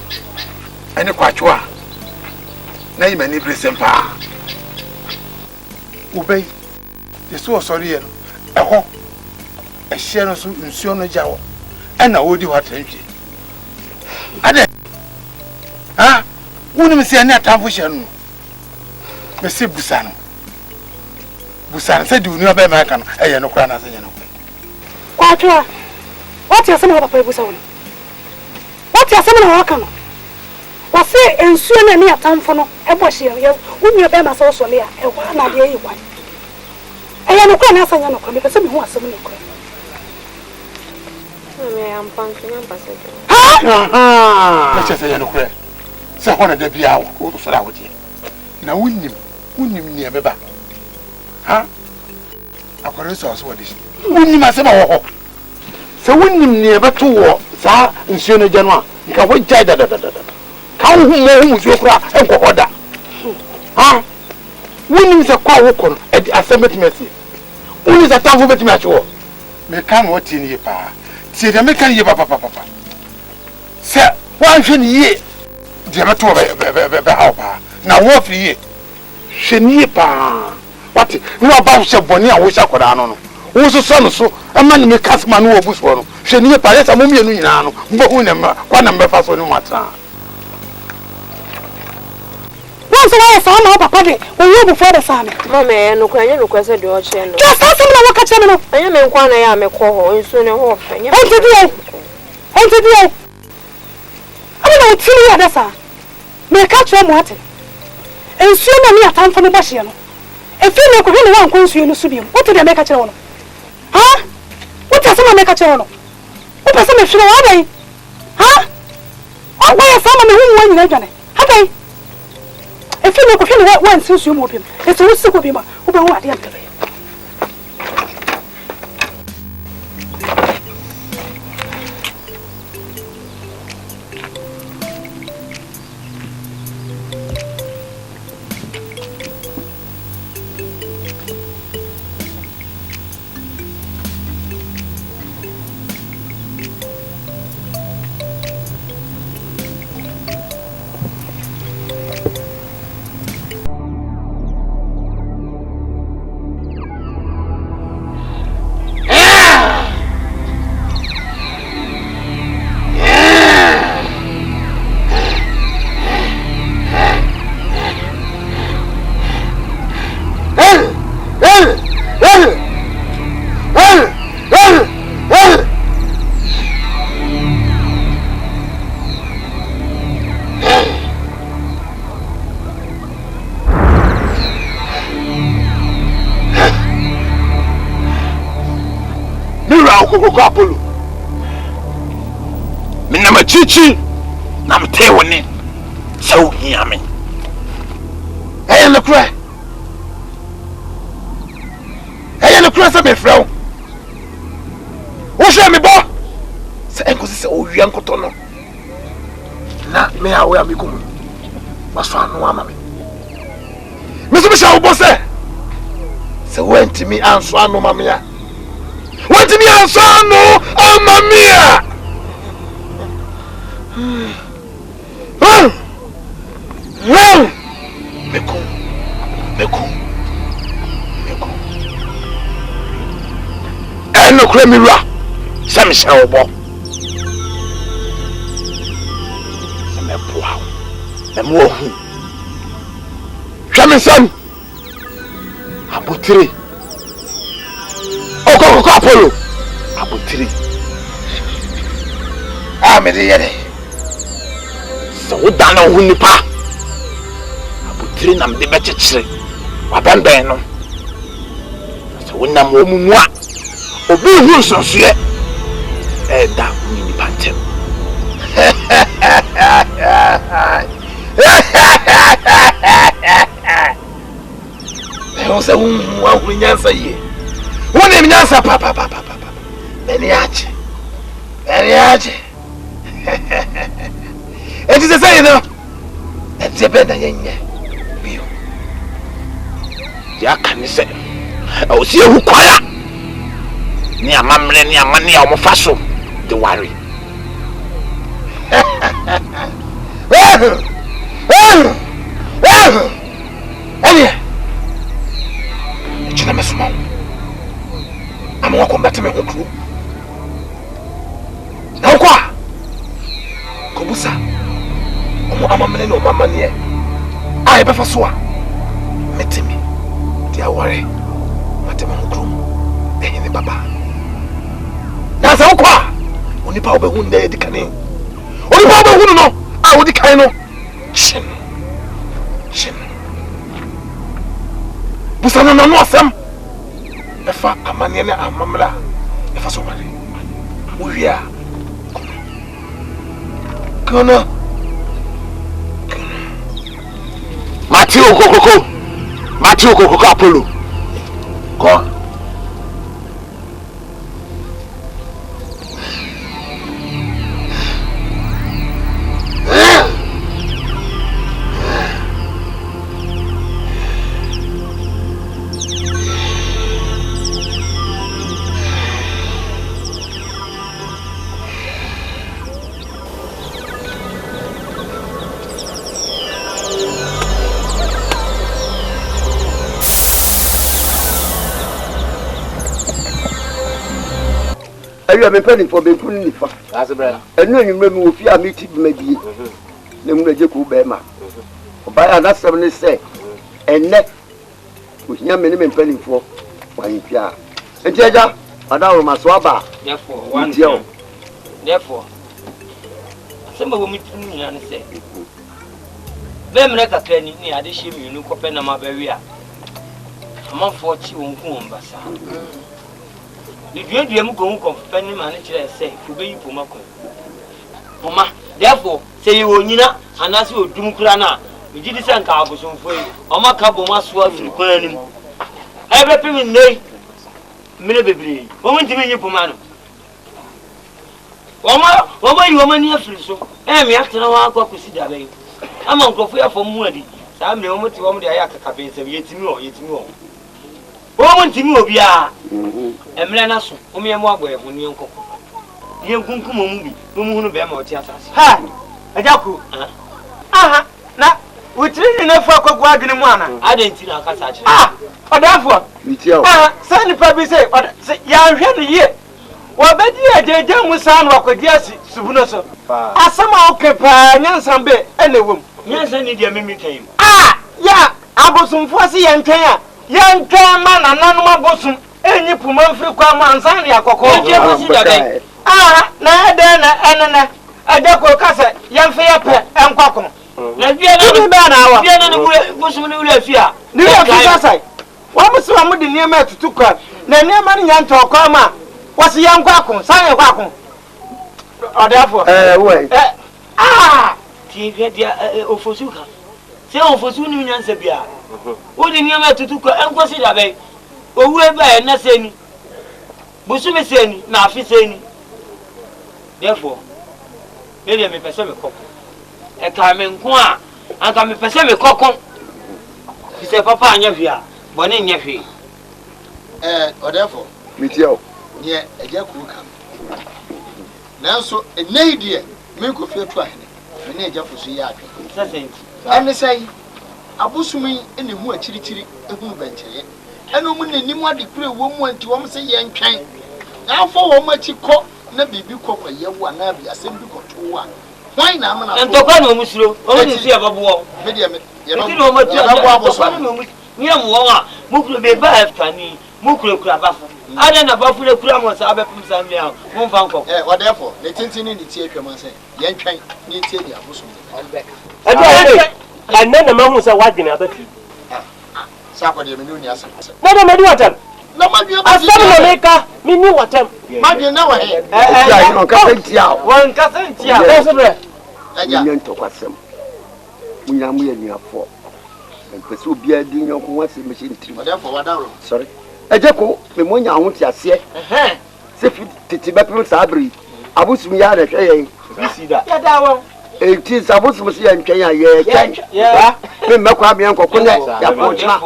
[SPEAKER 4] and a quachua. Name any present. Obey. The so sorry, a ho. A share of Sunsiona Jawa, and I would do what I did. Ah, wouldn't say any attention. Monsieur Busano. Busan said, do not be American, and no crown as a know.
[SPEAKER 5] Quatra, what your son of a Busan? What your son of a Wakano? Was it and soon any time for no, a bush here, whom your bema so near, a 1 idea one. I am no crown as a know, because some was some no crown. I am punching ambassador. Ah, let's just say no crown. So one of the be out, go to Sarawak. Now, wouldn't you near me back? Huh? I could resource what is. Wouldn't you, myself? So, wouldn't you never to war, sir, in Sierra Genoa? You can wait, how who you cry and go order? Huh? Wouldn't you call Wokon at the assembly mercy? Only is a town for match war. May come what in ye, pa. See the American ye, papa. Sir, 1 year. The amateur, now what for ye? She near pa. What? No about your bonnet, I wish I could know. Who's son so? A man may cast man who was one. She near Paris, a mummy and Nano, but one number fast on matter. Once I found out a party when you before the sun. Mamma, and Ukrainian requested your channel. Just ask him what channel. I am in one. I am a call in soon and off. And today, I don't know what you are, sir. May catch your water. And soon I need a time for the Bashiano. If you look really one comes to you, what did I make a channel? Huh? What does someone make a channel? What does someone show away? Huh? Or why someone who went in Happy? If you look really one since you move him, it's a super people who don't want the end. Apollo. Minama chichi, nam tewani, so yummy. I am the cry. I am the cry of my friend. Who shall me boy? Say, Uncle, say, oh, young Cotono. Not me, I will be coming. Must find no mammy. Mr. Michel Bosse. So, went to me and swam no mamma. What did you say? No, oh, mamma! Meko. And no cremira. Some shall walk. Some wow. And more. Come son. Abutri. Apollo. Abutri. Amede. So we don't know who nipa. Abutri nam de betchire. Wabembe no. So we nam omumwa. Obi hu sonsoe. Da ni nipa ntem. Who say who nyansa ye. Who name nyansa papa. Beniache. It is a say no. It's a better yenye. Bio. Ya kan say. O see who kwaya. Ni amamre ni amani omofaso. The worry.
[SPEAKER 1] omo amamene no mama ne ai be fa so a metimi dia ware matema nkrum ehine baba na sa kwa oni pa obehu nde dikane oni pa obehu no a odi kan no shin busana na no asem efa amane ne amamla efa so ware uwia Kana Matthew Kokoko Apollo. Go.
[SPEAKER 2] Ayo me peni for be kun ni fa. That's brother. Enu enwumre mi wo fi a meeting bi madie. Na mu naje ko be ma. Oba ya na sem ni say enne wo hia me ne me peni for wan pia. Enti aja ada wo maso aba.
[SPEAKER 3] Therefore one time. Therefore asema wo meeting ni na say. Be mre kakra ni ade hye mi nu kope na ma ba wi a. Amanfo chi wo nku mbasa. If you am going to penny manager say, to be Pumako. Mama, therefore, say you will Nina, and as you do Krana, you did send carbos on for you, or my cabo must work in Quenin. Everything nay, Millibly, woman to be your Pumano. Why you woman near so? And me after a while, go see that way. I'm on coffee for Moody. I'm the moment to woman the Ayaka cabins of yet more. Woman to move ya. Emlena so, omi emo agbo ehun ni nkoko. Ye nkunkum mu bi, mu hunu be ma o ti asase. Ha! Ajaku. Aha, na wutiri ni na fu akwagu adwene mu ana. Adenti na akasa ache. Ah! Odafo.
[SPEAKER 2] Mitiao.
[SPEAKER 3] Ah, say ni pa bi say, ya hwe ni ye. Wo bedi ajeje mu sa na akwaji asi subuno so. Asama okepa nyansan be enewom. Nyansan ni dia mimi kan. Ah! Ya, abosumfo si ye ntwen a. Ye ntwen ma na nanom abosum. Enyi puma mfiri kwa mansan ri akoko. Ah, na ede na enene. Ajako kase yemfe yepe enkwako. Na bia na awa. Bia na bosum ni wura afia. Ni afia sai. Wa musu wa mudi niema tutu kwa. Na niema ni nyanto kwa ma. Wasi yankwako, san yankwako. Odafo.
[SPEAKER 2] We.
[SPEAKER 3] Ah, ti dia ofosuka. Se ofosu ni nyansa bia. Wodi niema tutu kwa enkwasi da be. Owu ebe na seni busumi seni na afi seni therefore maybe me pese me kokon e ka me nko a anka me pese me kokon se papa anya hwia bone nya hwe
[SPEAKER 4] therefore
[SPEAKER 2] mitiao
[SPEAKER 4] nye eja ku kam nanso enei die me ko fi atu ahene me na eja fosu ya atwe
[SPEAKER 3] sasenti
[SPEAKER 4] ene sai abusumi ene hu akirikiri ehunu benkyere eno mu nanim ade kure wo mu anti wo se ye ntwen afọ wo machi kọ na bibi kọ ye wo na bi asem bi kọ to wa hwan na amana
[SPEAKER 3] ntokwa na omusuro o ni si ababo
[SPEAKER 4] me de me ye no
[SPEAKER 3] no mo ti ababo aboso ni am wo a mu kuro be ba afani mu kuro abafo ada na abafo le kura mo sa abepim sa mi a mo fa nkọ
[SPEAKER 4] whatever le tintini ni tie twema se ye ntwen ni tie di aboso
[SPEAKER 3] ande na mahu sa wadine abati
[SPEAKER 4] Sako de menu ni asa.
[SPEAKER 3] No me do watam.
[SPEAKER 4] No ma dua ba.
[SPEAKER 3] Asam no meka, me ni watam.
[SPEAKER 4] Ma dua na wa he.
[SPEAKER 2] Ya no ka sentia.
[SPEAKER 3] Wan ka sentia. Yes bre.
[SPEAKER 4] Aja.
[SPEAKER 2] Nyanto kwasem. Munya mu ye niafo. Mpese obi adi nyonko wase me shinti.
[SPEAKER 4] Therefore wadaro.
[SPEAKER 2] Sorry. Ejeko me monya ho ti ase. Se fi titi be pem sabri. Abusum ya na hwe ye.
[SPEAKER 3] Bisida. Ya dawo.
[SPEAKER 2] Eti sabusum se ya ntwen ya ye chen.
[SPEAKER 3] Ya.
[SPEAKER 2] Me mekwa me nkoko ne ya pochna.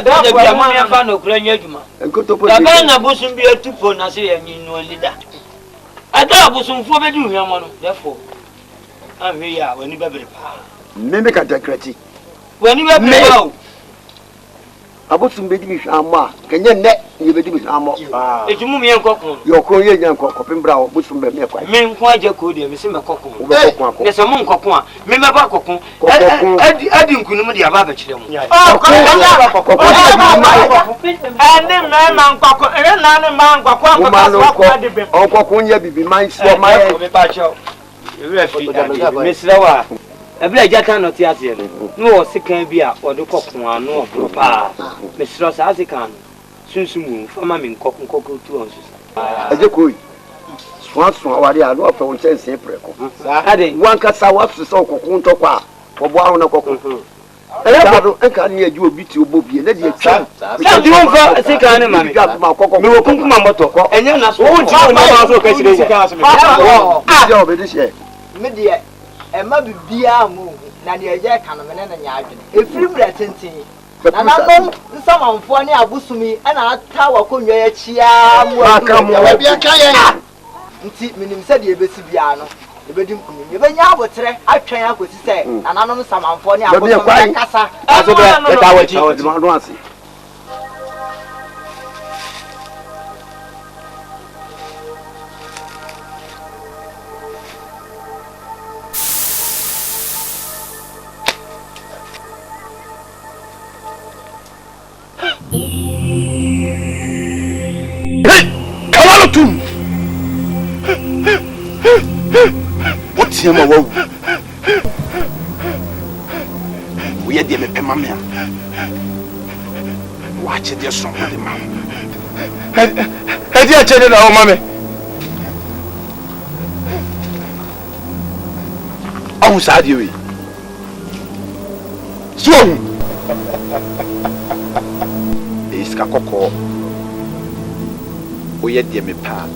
[SPEAKER 3] Da bia mo ya fa no kura nya adwuma.
[SPEAKER 2] Enkoto po.
[SPEAKER 3] Da ba na busum bi atupo na se ya nyinu lida. Ada busum fo be di hwam no. Therefore. Ahwe ya wani babere pa.
[SPEAKER 2] Me ka takrati.
[SPEAKER 3] Wani babere pa.
[SPEAKER 2] Abusum be di hwam a kenye ne You be doing amo.
[SPEAKER 3] It's mummy and cocoon.
[SPEAKER 2] Your Korean and coping brow, which from me quite.
[SPEAKER 3] Men quite a good, Miss Cocoon.
[SPEAKER 2] There's
[SPEAKER 3] a moon cocoon. Remember cocoon. I didn't couldn't be above it. And then man cocoon and then man cocoon.
[SPEAKER 2] Uncle Kunya be mine, so my patio.
[SPEAKER 3] Miss Lower. A black cannot theatre. No, sick can be up or the cocoon, no, papa. Miss Ross as he can. Soon, for mammy, cocoon, cocoa, 2 ounces.
[SPEAKER 2] As a coy. Once for what they are not for chance, April. One cassa was to so cocoon to qua, for one cocoon. I can't hear you beat you, Bobby, and let you try. You don't for a sick animal, my cocoa, no cocoon, motor, and you're not so
[SPEAKER 7] Media, and maybe beer move, Nadia Jack and a yard. A free bread tinting. And I know someone for near Busumi and our tower could be a chia. Come on, be a kaya. Meaning said you be Sibiano. The wedding queen, you may have a tray. I train up with say, and I know someone for near Casa. As a demand.
[SPEAKER 2] What's him a woe? We had them a mamma. Watch it, your son, the man.
[SPEAKER 1] Had you attended our mammy?
[SPEAKER 2] Oh, sad you. So, it's Kakoko. We had them a pa.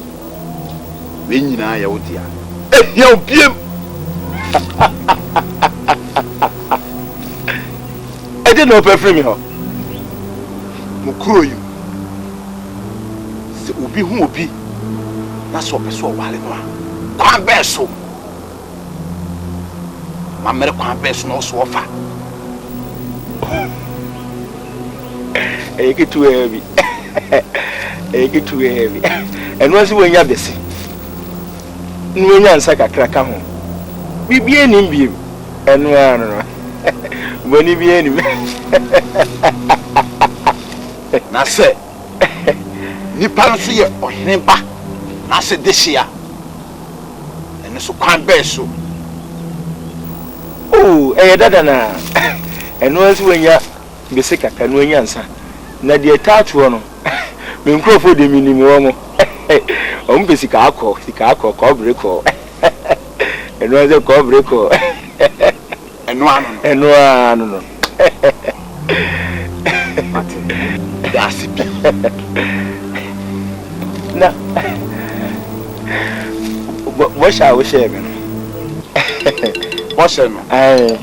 [SPEAKER 2] When you know, oh dear. Yo, Pim!
[SPEAKER 1] I didn't know perfume.
[SPEAKER 2] Mukuro you. Se ubi hu obi. Na so peso wale no a. Kwan beso. Ma mere kwan beso no so ofa.
[SPEAKER 1] E get too heavy. E get too heavy. And once when you besi. No nyansa kakra ka ho. Bibie ni mbiem. Eno ano. Boni bie ni.
[SPEAKER 2] Na se nipa no so ye ohene ba. Na se dehia. Eno so kwan beso.
[SPEAKER 1] Oh, dada na. Eno ansi wenya besi kakra no nyansa. Na de taatu no. Me nkrofo de minimi wo mo. Ombe sika akọ ko breko. Eno aze ko breko.
[SPEAKER 2] Eno anu no. Mate. Dasi bi.
[SPEAKER 1] Na. Bo sha wo she me.
[SPEAKER 2] Bo she no.
[SPEAKER 1] Ai.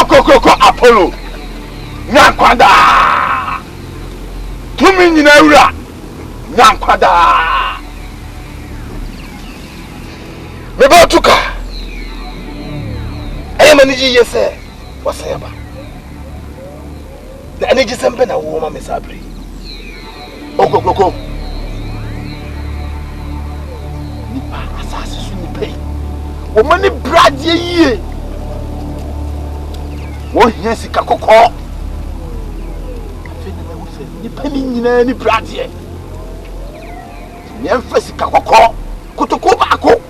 [SPEAKER 2] Okokoko Apollo Nyankwada Tumi nyina wura Nyankwada Meba tuka Ayamani yese wasayaba Na energy sembe na wo ma mesabri Okokoko Nipa asase su nipa yi wo mani bradie yie wo hia sika kokko afeni na wo se nipa ni nyina ni bradie nyem fa sika kokko kotoko baako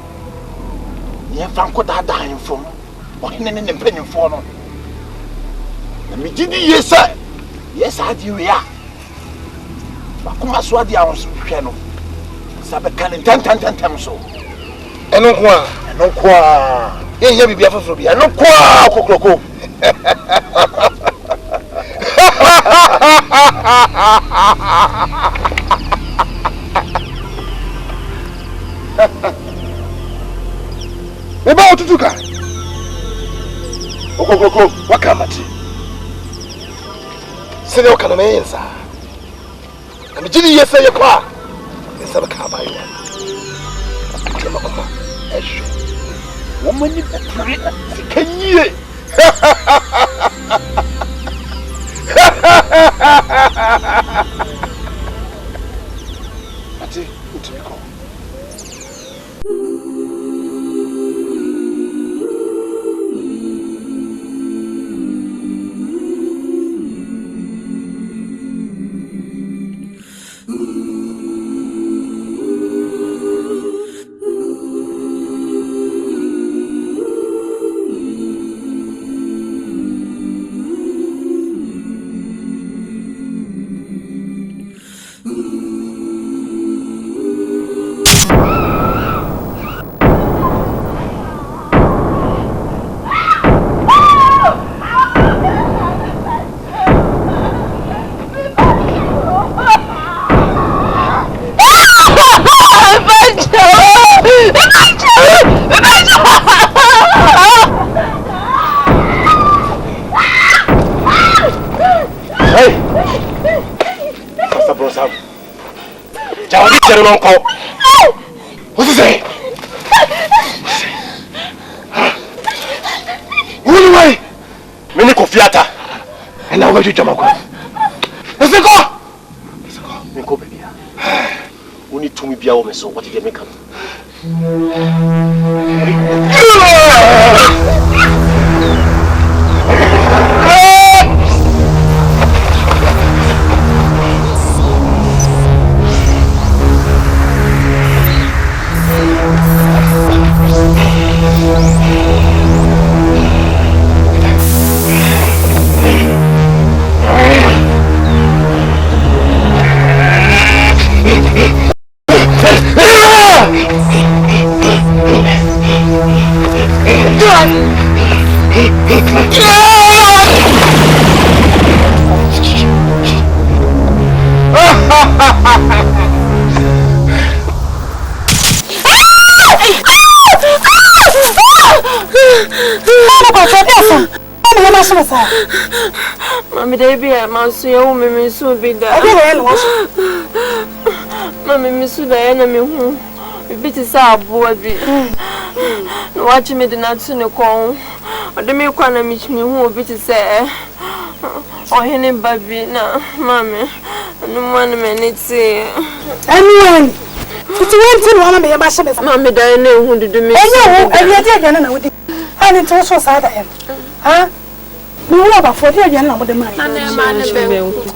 [SPEAKER 2] nyem fa nko dada hanfo wo hene ne mpanyimfo no na megidi yesa yesa adi we a
[SPEAKER 1] Kuma so ade a wo so hwɛ no. Sabe kan tantantantam so.
[SPEAKER 4] Eno ko a. Ye ye bibia foforo bia.
[SPEAKER 1] Eno ko a kokroko.
[SPEAKER 4] Eba otutuka. Okokoko wakamati. Sene okana menza. Amjini yesa yakwa. Yesa bakaba yo. Kama kuma. Esho.
[SPEAKER 1] Womani betre sikanyie.
[SPEAKER 4] Ati utimiko.
[SPEAKER 1] What's he say? Run away! Many cofiata. And now where you jump? Let's go! Let's go, baby. We need to be our so what did you make up?
[SPEAKER 8] Mami, they be a mouse, you may soon be there. Mammy, Miss the enemy who bit is our boy. Watch me the nuts in the corn, or the milk one meet me who bit is there. Or any baby now, Mammy, no 1 minute say.
[SPEAKER 5] Anyone, it's one to be a master.
[SPEAKER 8] Mammy, I know who did me.
[SPEAKER 5] I know, and you're taking and it also sad at him. Huh? No, about 40 years with the money.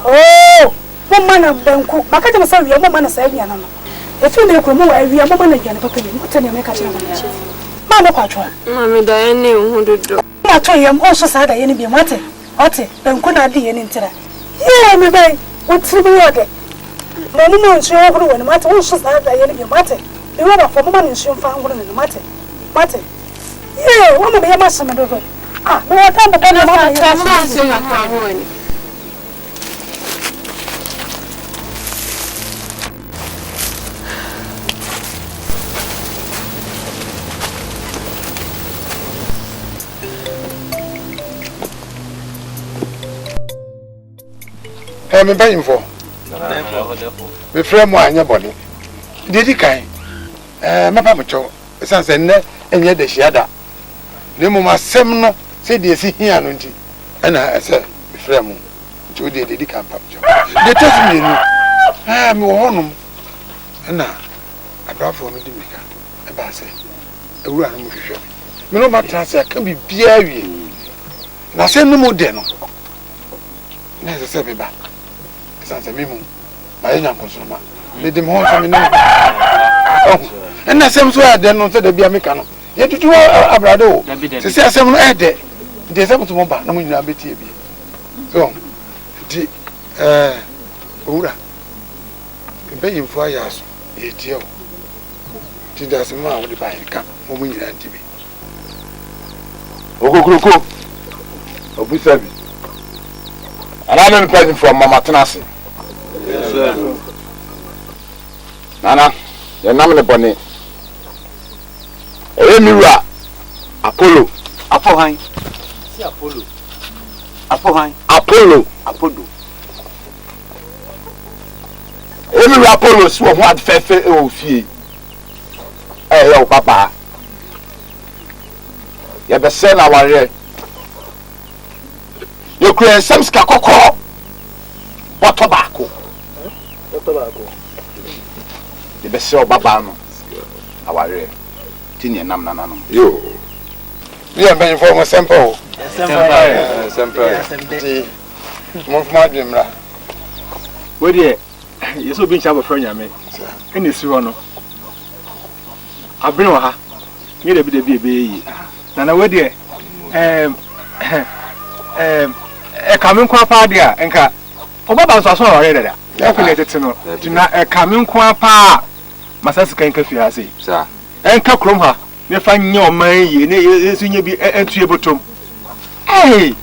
[SPEAKER 5] Oh, woman of them cook. I can't say your woman is a young. If you make a move, we are woman again. What can you make a child? Mamma Patra. Mammy, I knew who did do. I told you I'm also sad at any be matter. Otte, then could not be an inter. Yeah, maybe what's the word? No woman is your own matter, also sad at any matter. The rubber for woman is your found in the matter. Matter. Yeah, woman be a master. Ah, no, I can't be a master.
[SPEAKER 4] I'm paying for. We frame one your body. Did he kind? Mapamacho, sans and yet the shada. The moment Semno said, they see here, and I said, we frame to the camp. They test me, I'm home. And now, I brought for me to make a bassy. A run with you. No matter, I can be beer. Now, send no more dinner. As I said, back. Sans a mimo, my young consumer. Let them hold from me now. Oh, and the same way I did not say the beer mechanic. Yet you are a brado. To say some add it. There's able to move back, no one will be. So, Ura, Paying for years, 8 years. It doesn't matter the bank, woman and TV.
[SPEAKER 1] Ogo, Obusabi. And I'm present from Mama Tanasi.
[SPEAKER 2] Yes, sir.
[SPEAKER 1] Nana, you're not in the bonnet. Emira, Apollo.
[SPEAKER 2] Apollo.
[SPEAKER 1] Emira Apollo, so what fefe o fie. Yo papa. You be send our here. You create some skakoko. What tobacco? You be sell baba no. Our here. Tinye nam nanano. Yo.
[SPEAKER 4] We are paying for a sample.
[SPEAKER 1] Sample.
[SPEAKER 4] Move my dream.
[SPEAKER 3] Where dear, you so being sharp for me. And it's one. I bring her. You're a bit of baby. Nana, where dear, a coming quapa dear, and car. Oh, Baba was also already. Definitely to know. A coming quapa. Masas can coffee, I say, sir. And cockrum her. You find your money, you be able to. Hey!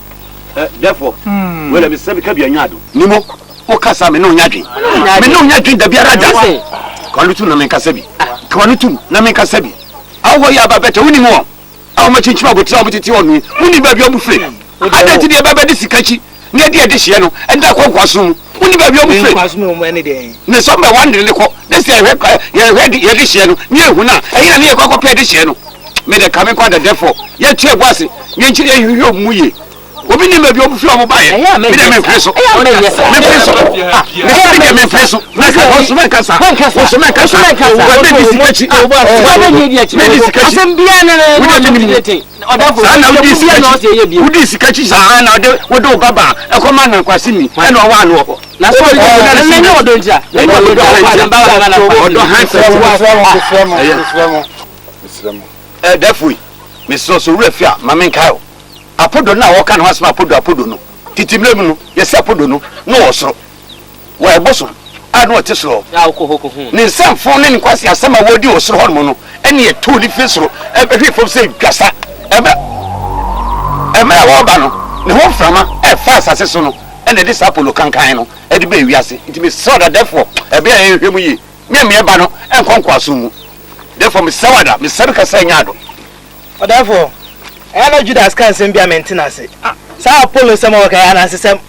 [SPEAKER 2] Therefore, well, I'm saying, Cabianado. Nimo, Ocasa, no Yadi. Menonyadi, the Biarada. Qualitu Namekasebi. Qualitu Namekasebi. How are you about better winning more? How much in trouble to on me? Winning by your buffet. I don't think about this catchy. Near the addition, and that was soon. Winning by your buffet was no many days. No, some one little. Let's say, you're ready edition. Near Huna, and near Coco edition. Made a coming quite a therefore. Yet, was it? You muye. Obi ni mebi obu fi omo ba ye. Me dem empreso. Me preso. Na ka so men kasa. Wa be di sikachi. Wa be di achi. Me di sikachi. Asem bia na odafo. Na odi sikachi. Odi sikachi sa na wodo baba. E ko ma na kwasi mi. E no wa no. Na so na me odo ntia. Me odo therefore, Mr. Surefia, Mamin Kyle. Apodo na woka na wasema apodo no. Titimlem no, yesi apodo no, no osoro. Wa eboso, anu otesoro. Ya okoko hu. Ni samfo ne nkwasi asema wodi osoro ho no. Ene ye to ni fesoro. Ehwe fom se gasa. Ema wo ba no. Ne ho frama e fa asase so no. Ene dis apolo kankan no. E de be wiase. Ntimi so da therefore, e be ehwemu yi. Me ba no, enkonkwa so mu. Therefore, me sawada, me sabika sa nyado.
[SPEAKER 7] Therefore, I know Judas can send be maintenance. Sa Apollo some work I na system.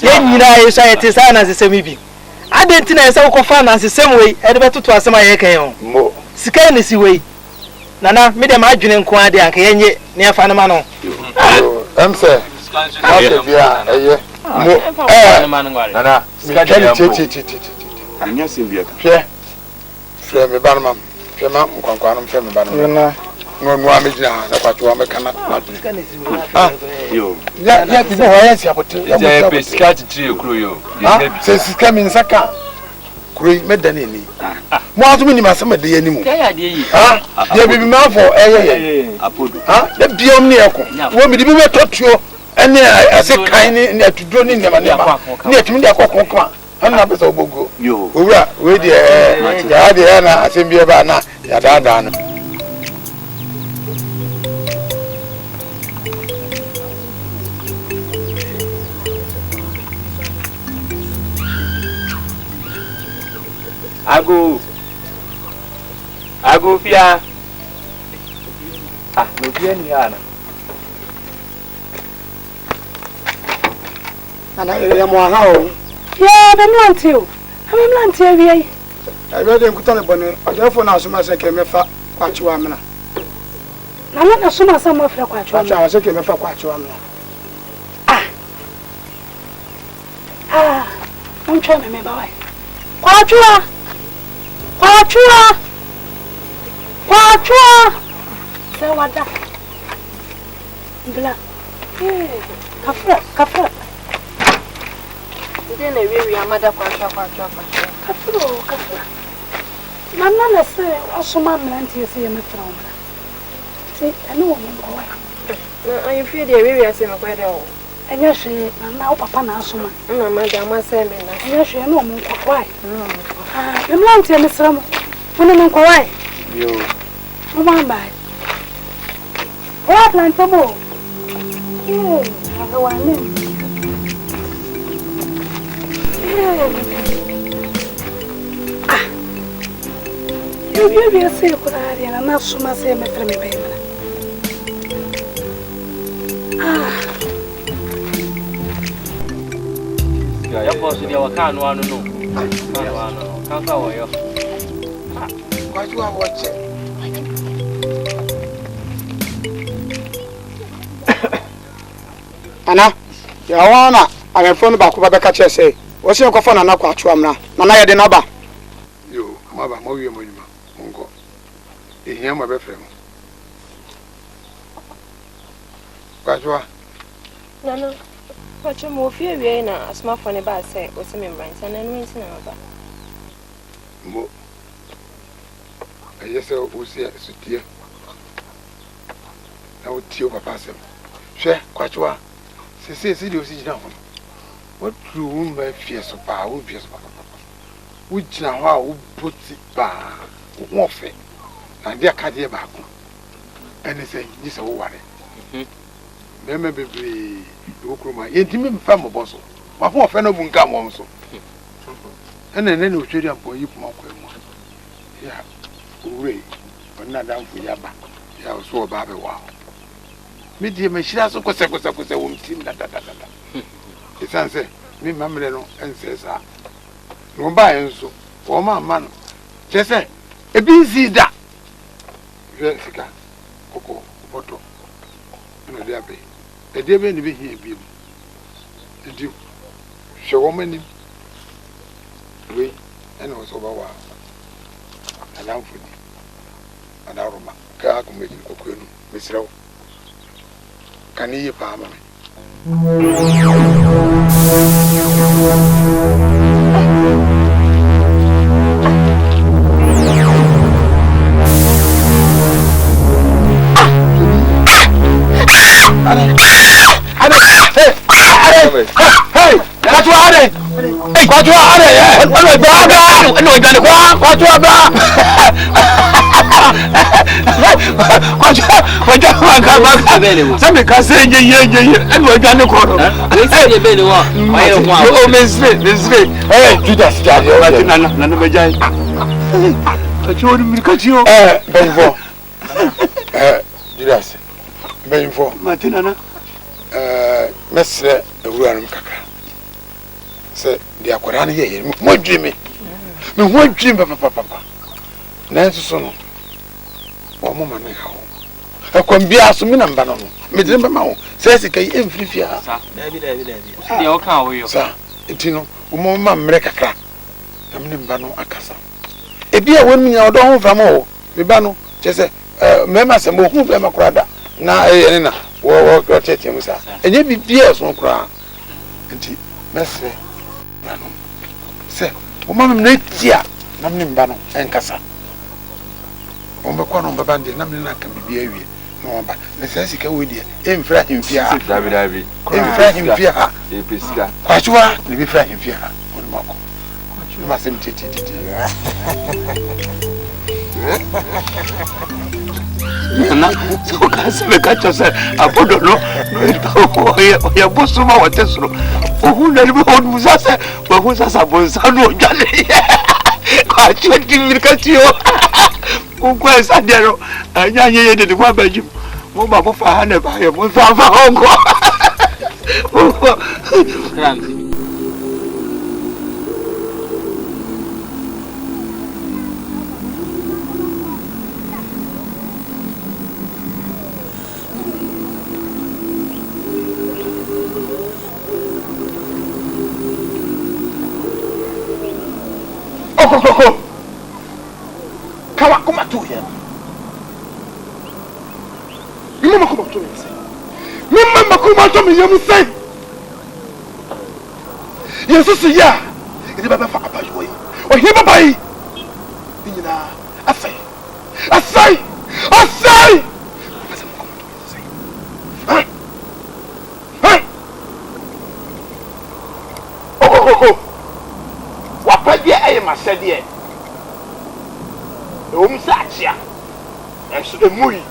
[SPEAKER 7] Yen nyina ye so yete sa na system bi. Adentina say ko fa na system we e de beto to asema ye kan yo. Mo. Sika ni si we. Nana me dem adwene nko ade anka yenye ne afa na ma no.
[SPEAKER 4] Say. Okay bia eye. Mo. Nana, sika ni chi.
[SPEAKER 2] Anya simbia.
[SPEAKER 4] Frɛ me ba no mam. Frɛ ma nkwankwa no frɛ me ba no. Na no amejina na kwatwa me kana na.
[SPEAKER 2] Yo.
[SPEAKER 4] Ya bi ho ya si abote.
[SPEAKER 1] Ya be sika titire kuro yo.
[SPEAKER 4] Se sika mi nsaka. Kuro me da na ni. Mo azumi ni masema de yani mu.
[SPEAKER 7] Ya de yi.
[SPEAKER 4] Ya bi ma fo eye.
[SPEAKER 2] Apodo.
[SPEAKER 4] Da biom ne eko. Wo mi de bi wetotuo ene ase kan ni atuduro ni nema. Ni atumi de akokon ana pesa obogo.
[SPEAKER 2] Yo.
[SPEAKER 4] Owura we de ya de na asembie ba na ya da no.
[SPEAKER 3] Ago fia. No fia ni ana.
[SPEAKER 4] Ana ya mo ha o.
[SPEAKER 5] Yeah, I'm not you. I'm not you.
[SPEAKER 4] I read them kutane bone. Therefore na so ma se ke mefa kwachi amena.
[SPEAKER 5] Na na so ma sama fra kwachi amena.
[SPEAKER 4] Kwachi se ke mefa kwachi amena.
[SPEAKER 5] I'm trying to remember why. Kwachi. Say what that? Bla. Kafra.
[SPEAKER 8] Then we are mother Kafra.
[SPEAKER 5] Mama na say also mama nanti say me from. See, I know why.
[SPEAKER 8] I feel the way we are saying quite well.
[SPEAKER 5] And yes, now papa na so ma.
[SPEAKER 8] Mama, I say me na.
[SPEAKER 5] Yes, no why. I'm not telling you some. When I'm quiet.
[SPEAKER 1] Yo.
[SPEAKER 5] Mama, bye. What plan for more? Yeah, I go on in. You be a silk, and I'm not so much same for me, baby.
[SPEAKER 3] Ya boss dia waka no anu no. Kan ka wo yo.
[SPEAKER 4] Quite you are watching.
[SPEAKER 1] Ana, ya wana amefo no ba ko ba ka che say. Wo se ko fo na na kwa chu amna. Na na ye de na ba.
[SPEAKER 4] Yo, ma ba mo wie mo nyuma. Monko. Ehia ma be frem. Kwajua.
[SPEAKER 8] Nana. Pacho mo fie wie na asma fo ne ba say o se me mbran na no nti na ba.
[SPEAKER 4] Mo. Aye se o si sutie. Na o tio papa sem. Hwe kwajua. Se di o si jina ho. What do you mean fie so pa, o fie so pa. Wo jina ho a wo boti ba. Wo fe. Na dia ka dia ba ko. Ene se ni se wo ware. Meme bebre okroma yentimi mfa mo boso ma fo ofe no bu nka mo so ene ne no tweri ampo yi puma kwa mu ya ure onna dan fu ya ba ya so ba be wa me die me shira so kose wo mtim da isanse mi mamre no ense sa no ba enso wo ma no chese ebi si da je sika koko boto no dia be edebe ni be hie bi mu edi hwe mani we ena so ba wa alamfu ni adaroma ka ko meji kokko enu mesirawo kan yi pa ama Hey, what you are? What you are? No, what you are? Some can say, and we're going to call him. We say, you better walk. Oh, Miss Smith. Hey, Judas, none of my giant. But you wouldn't because you, Judas, being for Martina. Mesre ewuram kakra se dia akwara na ye mo dwimi me ho dwim papa na enso so no o mo ma ne ha ho akwam bia so me na mba no me dire mba ma ho se sika yi emfirifia sa dabi dia o kan wo yo sa entino o mo ma mre kakra na me mba no akasa e bia wonu nya odo ho fam ho me ba no che se me ma se mo hu be makura da na ene na wo tete musa enye bibia so kura nti mesre nanu se o mama me tia na me mba no enkasa o me kwa no baba ndi na me na ka bibia wie no ba na se sika we die emfra himfia dabi emfra himfia ha e pesika kwachwa ne bi fra himfia ha o ni mako ma sem tete na so ka se me ka chose abodo no ya bosuma watesro ohu na libo on musasa wa musasa bonsano jale kwa choti mirkatio ukwa sadero anya nye de kwa bajim mo ba bo fa hane ba ye mo fa hongo kram Kawa kuma tu ya. Mama kuma tu ya. Mama kuma tu ya musai. Yesu ya. Idi baba fa abayo yi. O hi baba yi. Nyina afai. Asai. Wa pa bia e ma
[SPEAKER 1] said ye. Sacha. And so the movie.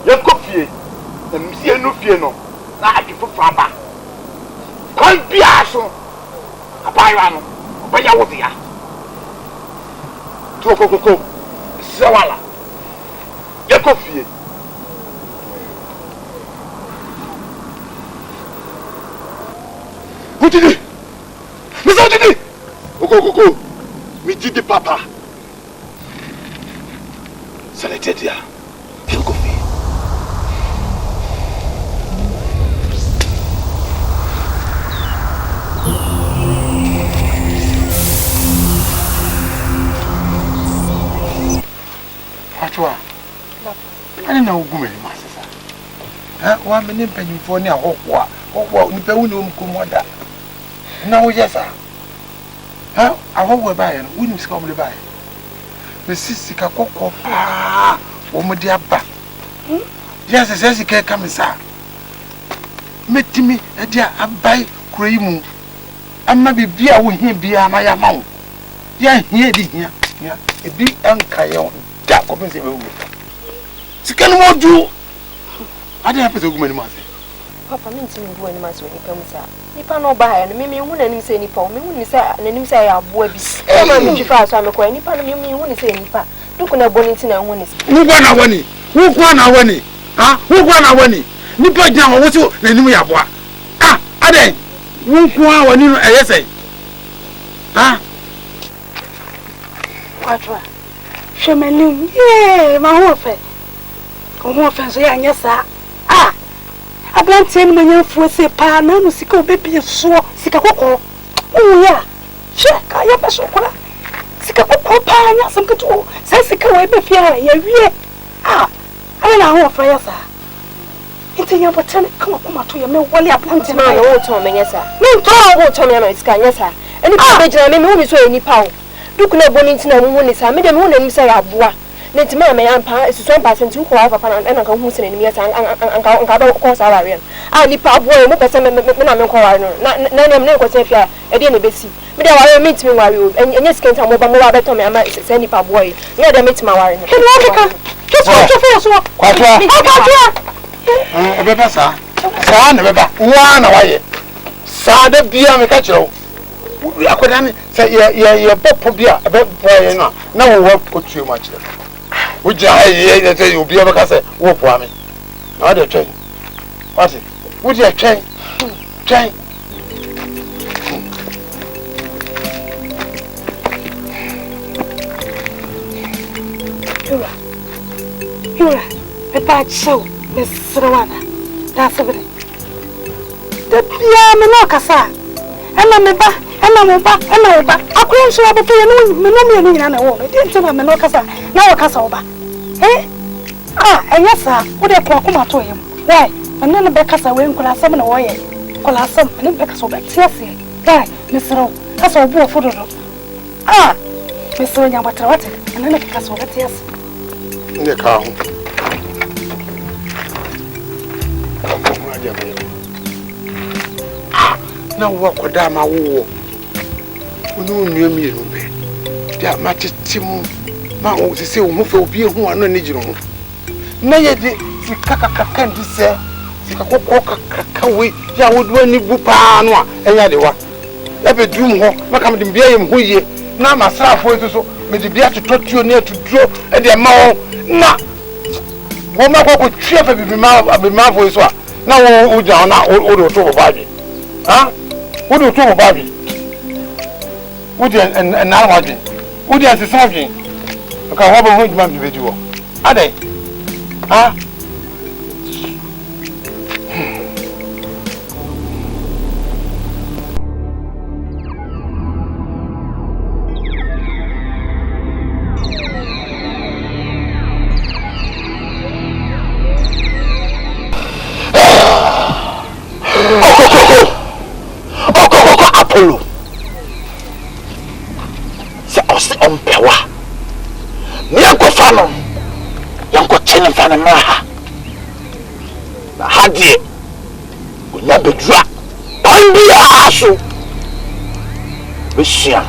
[SPEAKER 1] Your coffee. The Monsieur Nufiano. Now I give for Faba. Can't be aso. A pyrano. But you was here. Toko. Sawala. Your coffee. What did it? Miss Odidi! Go. Me did the papa. Selected ya. Kill coffee.
[SPEAKER 4] Achwa. Ani na ogume ni masesa. Wa me ni mpanyimfo ni ahokwa. Hokwa nipa wuni omkomoda. Na wo yesa. Ahokwa ba ye no wuni sika omle ba ye. Me sisika kokko pa. Wo mo dia ba. Yes, sika kamisa. Metimi e dia abai kuro mu. Amma bibia wo hia bia na ya mawo. Ya hia di hia. Ebi anka ye da ko pense be wu. Sika no moju. Ade ya pese ogumani ma se.
[SPEAKER 8] Papa me ntimi ngu ani ma se ni kamisa. Nipa no ba ya no me hu nanim se nipa o me hu ni se nanim se ya aboa bi. E ma me twifa so am ko nipa no me hu ni se nipa. Duku na boni nti na hu ni.
[SPEAKER 4] Wo kwa na wani. Wo kwa na wani. Nipa gyan wo so nanim ya aboa. Ade. Wo kwa wani no eyese.
[SPEAKER 5] Kwatwa. Shemenim. Ma ho fe. Ko fe so ya nyesa. Ablantie ni manya fuese pa na no sika obebi so sika kokko. Ya. She ka ya pe so kola. Sika kokko pa nya sam keto. Sai sika we be fia ya wie. Ana ho fa ya sa. Inte nya botan kuma to ya me wole ablantie
[SPEAKER 8] ma no wo to me nyesa.
[SPEAKER 5] Me to
[SPEAKER 8] wo to me na sika nyesa. Eni pa be gina me hu mi so eni pa o. Duku na boni ntina mu hu ni sa me de me hu na ni sa ya aboa. Nti ma me ampa esusu percent ko wa papa na nka hu sene ni yesa anka ba ko sa ware ni pa boy mo pese me na me ko ware no na nem ne ko se fia e de ne besi me de ware meet me ware o enye skenta mo ba mo wa beto me ama se ni pa boy ne de meet ma ware no ke no ka ke so so
[SPEAKER 4] kwatwa beba sa na beba wa na waye sa de bia me ka kiro akoda ni se ye popo bia be boy na wo ko tuo ma kiro Uja ye say you be able say wo po me. Na de twen. What it? Uja twen.
[SPEAKER 5] Yura. Me pa show. Me srawana. Da sabre. Da bia me no kasa. Ana me ba. Akwa nso abeto ye no me no nyina na wo. Di ntina me no kasa. Na wo kasa wo ba. Yes, what a clock come to him. Why? And then the Beccas away in Colasam and away. Colasam and then Beccas over. Yes, why, Mr. O, that's all poor photo. Mr. Yamatratic, and then the Beccas over. Yes,
[SPEAKER 4] in the car. Now, what could damn a war? No near me, that matches Tim. Ma o se o mo fe obi ehu anu ni jiro ho na ye de sikakaka ndi se sikakoko kakaka we ya wodu ani bu pa no a enya de wa e be dum ho maka me de bia yem ho ye na masrafo esuso me de bia tototuo ne atuduro e de ma ho na wo ma ko twa fa bi ma fo eso a na wo uja na o do to baba bi wo do to baba bi wo de na wa bi wo de asesa bi ka ho ba ho juma bi beji wo ade
[SPEAKER 1] Apollo se osi ompewa Yanko Fanon, Yanko Tenin Fanamaha. Hadi, we never drop. Pandia Asu. Bishia,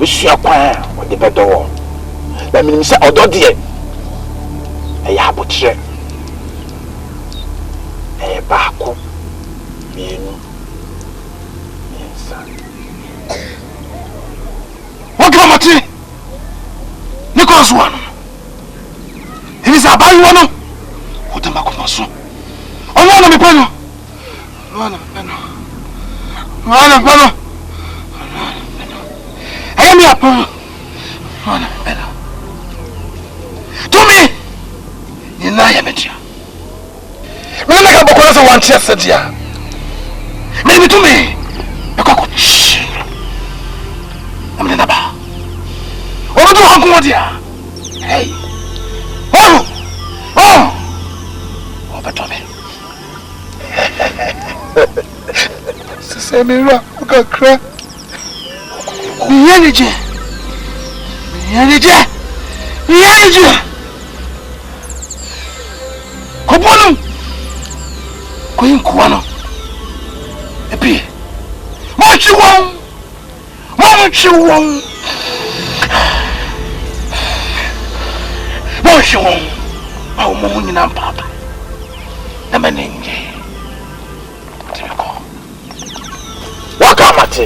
[SPEAKER 1] Monsieur Quan, on the better one. Let me say, although dear, I have a chair. A baku, me, what come at it? Nicholas one. It is a buy one. What am I going to do? Oh, one of the panel. One of the panel. One of the panel. I am your panel. One of the panel. To me, you know I am it. When I have a one chest, dear. Maybe to me, a cockroach. I'm in the bar. What do you want, dear? Hey. Oh! Oh, but Tommy. Say me rock, go cry. Me energy. Kobono. Koyin kuano. Epi. Mochi won. Oh, Mumuni and Papa. The Meninge. Wakamati.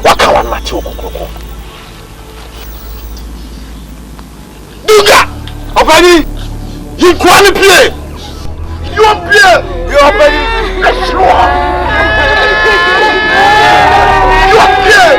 [SPEAKER 1] Wakawan Matu. Duga! Opani! You can't play! You play! You are very sure! You play!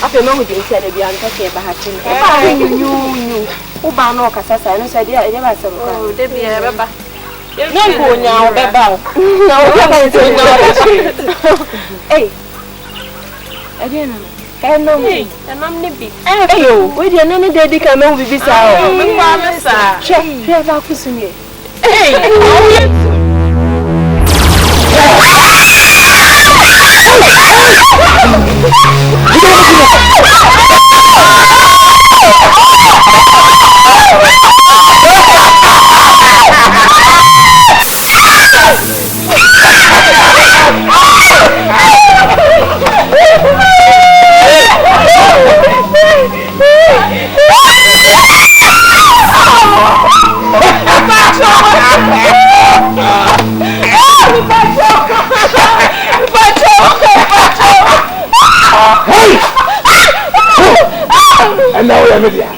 [SPEAKER 8] After no we said the Bianca came back to you. Who bound no Cassasa and said, yeah, never said, oh, there be a rubber.
[SPEAKER 5] Nango nya obeba. Na obeba nya. Hey. Again. Enom ne bi. Eyo, we dey na ne dey ka na bibi sa o. Me kwa me sa. Hwe ba kusunye. Hey.
[SPEAKER 1] And now we are media.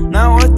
[SPEAKER 6] Now what